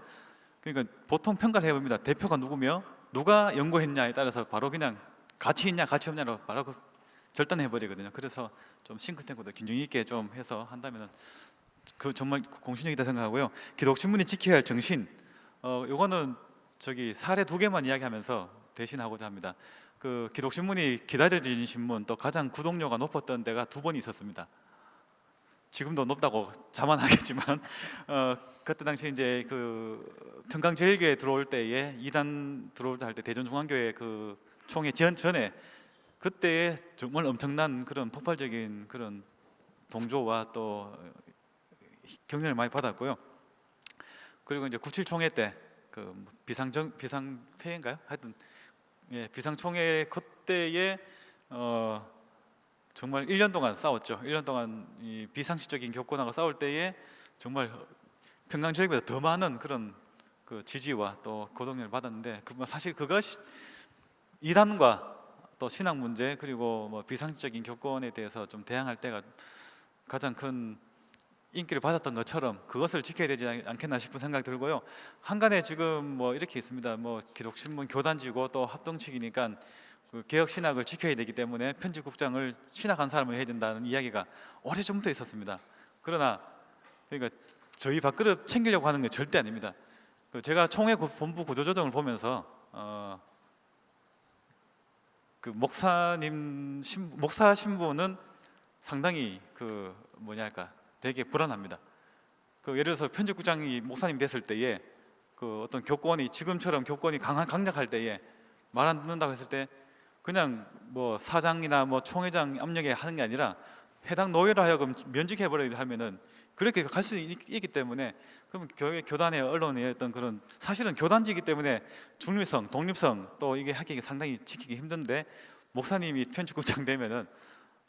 그러니까 보통 평가를 해봅니다. 대표가 누구며 누가 연구했냐에 따라서 바로 그냥 가치 있냐 가치 없냐로 바로 절단해버리거든요. 그래서 좀 싱크탱크도 균형 있게 좀 해서 한다면은 그 정말 공신력이다 생각하고요. 기독신문이 지켜야 할 정신, 요거는 저기 사례 2개만 이야기하면서 대신하고자 합니다. 그 기독신문이 기다려진 신문, 또 가장 구독료가 높았던 데가 2번 있었습니다. 지금도 높다고 자만하겠지만 그때 당시 이제 그 평강제일교회 들어올 때에 2단 들어올 때 할 때 대전중앙교회 그 총회 전에 그때에 정말 엄청난 그런 폭발적인 그런 동조와 또 격려를 많이 받았고요. 그리고 이제 97 총회 때 그 비상회인가요? 하여튼 예, 비상총회 그때에 정말 1년 동안 싸웠죠. 1년 동안 이 비상식적인 교권하고 싸울 때에 정말 평강제일교회보다 더 많은 그런 그 지지와 또 고동력을 받았는데 사실 그것이 이단과 또 신앙 문제 그리고 뭐 비상식적인 교권에 대해서 좀 대항할 때가 가장 큰 인기를 받았던 것처럼 그것을 지켜야 되지 않겠나 싶은 생각이 들고요. 한간에 지금 뭐 이렇게 있습니다. 뭐 기독신문 교단지고 또 합동측이니까 그 개혁 신학을 지켜야 되기 때문에 편집국장을 신학한 사람을 해야 된다는 이야기가 오래전부터 있었습니다. 그러나 그러니까 저희 밥그릇 챙기려고 하는 게 절대 아닙니다. 제가 총회 본부 구조조정을 보면서 그 목사 신부는 상당히 그 뭐냐할까 되게 불안합니다. 그 예를 들어서 편집국장이 목사님 됐을 때에 그 어떤 교권이 지금처럼 교권이 강력할 때에 말 안 듣는다고 했을 때 그냥 뭐 사장이나 뭐 총회장 압력에 하는 게 아니라 해당 노예로 하여금 면직해버리려 하면은 그렇게 갈 수 있기 때문에 그럼 교단의 언론의 어떤 그런 사실은 교단지이기 때문에 중립성, 독립성 또 이게 하기 상당히 지키기 힘든데 목사님이 편집국장 되면은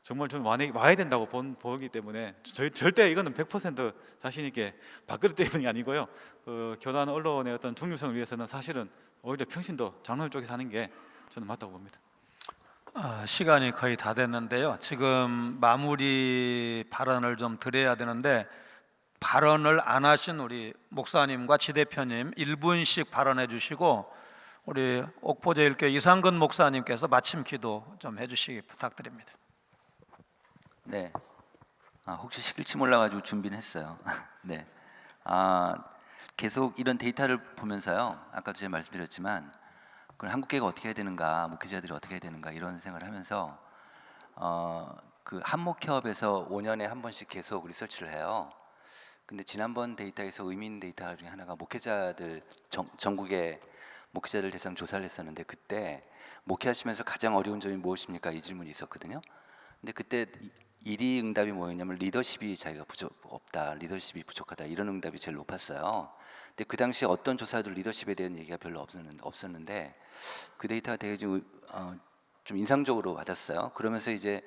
정말 저는 와야 된다고 보기 때문에 절대 이거는 100% 자신 있게 밥그릇 때문이 아니고요. 그 교단 언론의 어떤 중립성을 위해서는 사실은 오히려 평신도 장로님 쪽에서 하는 게 저는 맞다고 봅니다. 시간이 거의 다 됐는데요. 지금 마무리 발언을 좀 드려야 되는데 발언을 안 하신 우리 목사님과 지대표님 1분씩 발언해 주시고 우리 옥포제일교회 이상근 목사님께서 마침 기도 좀 해주시기 부탁드립니다. 네. 혹시 시킬지 몰라가지고 준비는 했어요. 네. 계속 이런 데이터를 보면서요. 아까도 제가 말씀드렸지만 그럼 한국교회가 어떻게 해야 되는가, 목회자들이 어떻게 해야 되는가 이런 생각을 하면서 그 한목협에서 5년에 한 번씩 계속 리서치를 해요. 근데 지난번 데이터에서 의미 있는 데이터 중에 하나가 목회자들 전국의 목회자들 대상 조사를 했었는데 그때 목회하시면서 가장 어려운 점이 무엇입니까? 이 질문이 있었거든요. 근데 그때 1위 응답이 뭐였냐면 리더십이 자기가 없다, 리더십이 부족하다 이런 응답이 제일 높았어요. 근데 그 당시 어떤 조사도 리더십에 대한 얘기가 별로 없었는데 그 데이터가 되게 좀 인상적으로 받았어요. 그러면서 이제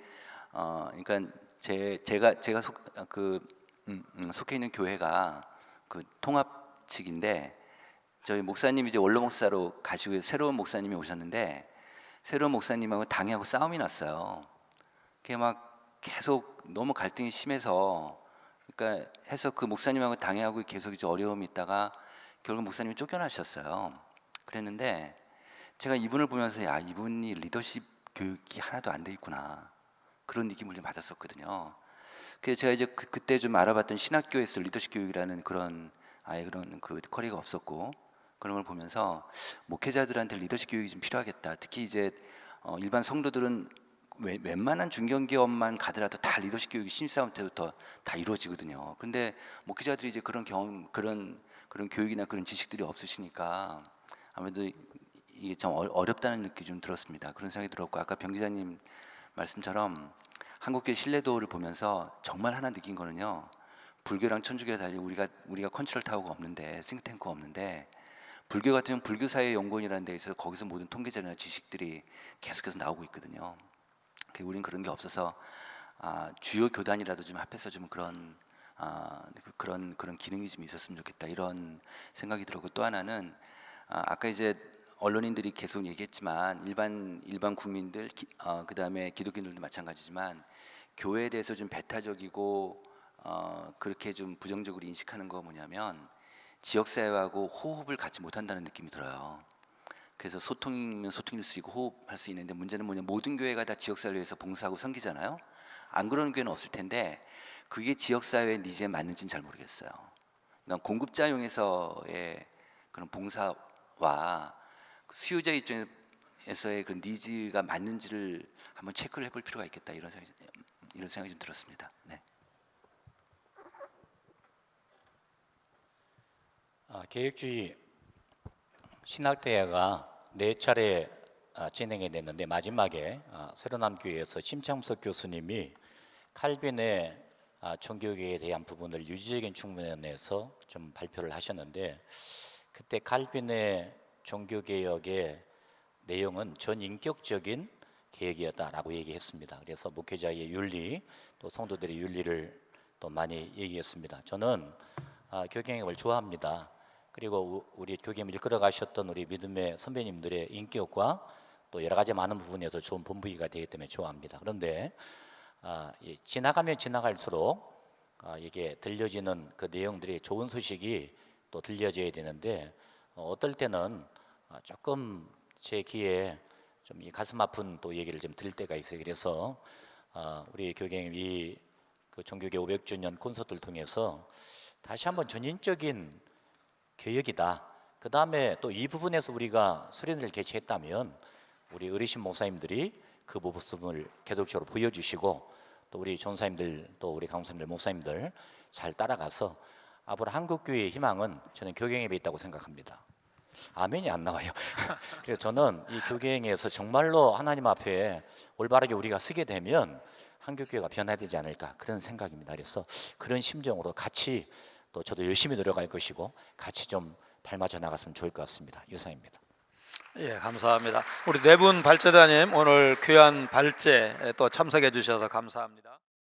그러니까 제가 속해 있는 교회가 그 통합 측인데 저희 목사님이 이제 원로 목사로 가시고 새로운 목사님이 오셨는데 새로운 목사님하고 당회하고 싸움이 났어요. 그게 막 계속 너무 갈등이 심해서 그러니까 해서 그 목사님하고 당회하고 계속 이제 어려움이 있다가 결국 목사님이 쫓겨나셨어요. 그랬는데 제가 이분을 보면서 야 이분이 리더십 교육이 하나도 안 돼 있구나 그런 느낌을 좀 받았었거든요. 그래서 제가 이제 그때 좀 알아봤던 신학교에서 리더십 교육이라는 그런 아예 그런 그 커리가 없었고 그런 걸 보면서 목회자들한테 리더십 교육이 좀 필요하겠다. 특히 이제 일반 성도들은 웬만한 중견기업만 가더라도 다 리더십 교육이 신입사원 때부터 다 이루어지거든요. 그런데 목회자들이 이제 그런 경험, 그런 교육이나 그런 지식들이 없으시니까 아무래도 이게 참 어렵다는 느낌이 좀 들었습니다. 그런 생각이 들었고 아까 병 기자님 말씀처럼 한국교회 신뢰도를 보면서 정말 하나 느낀 거는요. 불교랑 천주교에 달리 우리가 컨트롤 타워가 없는데 싱크탱크가 없는데 불교 같으면 불교사회 연구원이라는 데 있어서 거기서 모든 통계자료나 지식들이 계속해서 나오고 있거든요. 우리는 그런 게 없어서 주요 교단이라도 좀 합해서 좀 그런 기능이 좀 있었으면 좋겠다 이런 생각이 들었고 또 하나는 아까 이제 언론인들이 계속 얘기했지만 일반 국민들 그 다음에 기독교인들도 마찬가지지만 교회에 대해서 좀 배타적이고 그렇게 좀 부정적으로 인식하는 거 뭐냐면 지역사회하고 호흡을 갖지 못한다는 느낌이 들어요. 그래서 소통이면 소통일 수 있고 호흡할 수 있는데 문제는 뭐냐 모든 교회가 다 지역사회를 위해서 봉사하고 섬기잖아요. 안 그러는 교회는 없을 텐데 그게 지역사회의 니즈에 맞는지는 잘 모르겠어요. 그러니까 공급자용에서의 그런 봉사와 수요자 입장에서의 그 니즈가 맞는지를 한번 체크를 해볼 필요가 있겠다 이런 생각이 좀 들었습니다. 네. 계획주의 신학대회가 4차례 진행이 됐는데 마지막에 새로남교회에서 심창석 교수님이 칼빈의 종교개혁에 대한 부분을 유지적인 측면에서 좀 발표를 하셨는데, 그때 칼빈의 종교개혁의 내용은 전인격적인 계획이었다라고 얘기했습니다. 그래서 목회자의 윤리, 또 성도들의 윤리를 또 많이 얘기했습니다. 저는 교계개혁을 좋아합니다. 그리고 우리 교계개혁을 이끌어 가셨던 우리 믿음의 선배님들의 인격과 또 여러 가지 많은 부분에서 좋은 본보기가 되기 때문에 좋아합니다. 그런데 지나가면 지나갈수록 이게 들려지는 그 내용들이 좋은 소식이 또 들려져야 되는데, 어떨 때는 조금 제 귀에 좀 이 가슴 아픈 또 얘기를 좀 들을 때가 있어요. 그래서 우리 교계개혁 그 종교개 500주년 콘서트를 통해서 다시 한번 전인적인 개혁이다. 그 다음에 또 이 부분에서 우리가 수련회를 개최했다면 우리 어르신 목사님들이 그 모습을 계속적으로 보여주시고, 또 우리 전사님들, 또 우리 강사님들, 목사님들 잘 따라가서 앞으로 한국교회의 희망은 저는 교계개혁에 있다고 생각합니다. 아멘이 안 나와요. 그래서 저는 이 교계개혁에서 정말로 하나님 앞에 올바르게 우리가 쓰게 되면 한국교회가 변화되지 않을까, 그런 생각입니다. 그래서 그런 심정으로 같이, 또 저도 열심히 노력할 것이고 같이 좀 발맞춰 나갔으면 좋을 것 같습니다. 이상입니다. 예, 감사합니다. 우리 네 분 발제자님 오늘 귀한 발제 또 참석해 주셔서 감사합니다.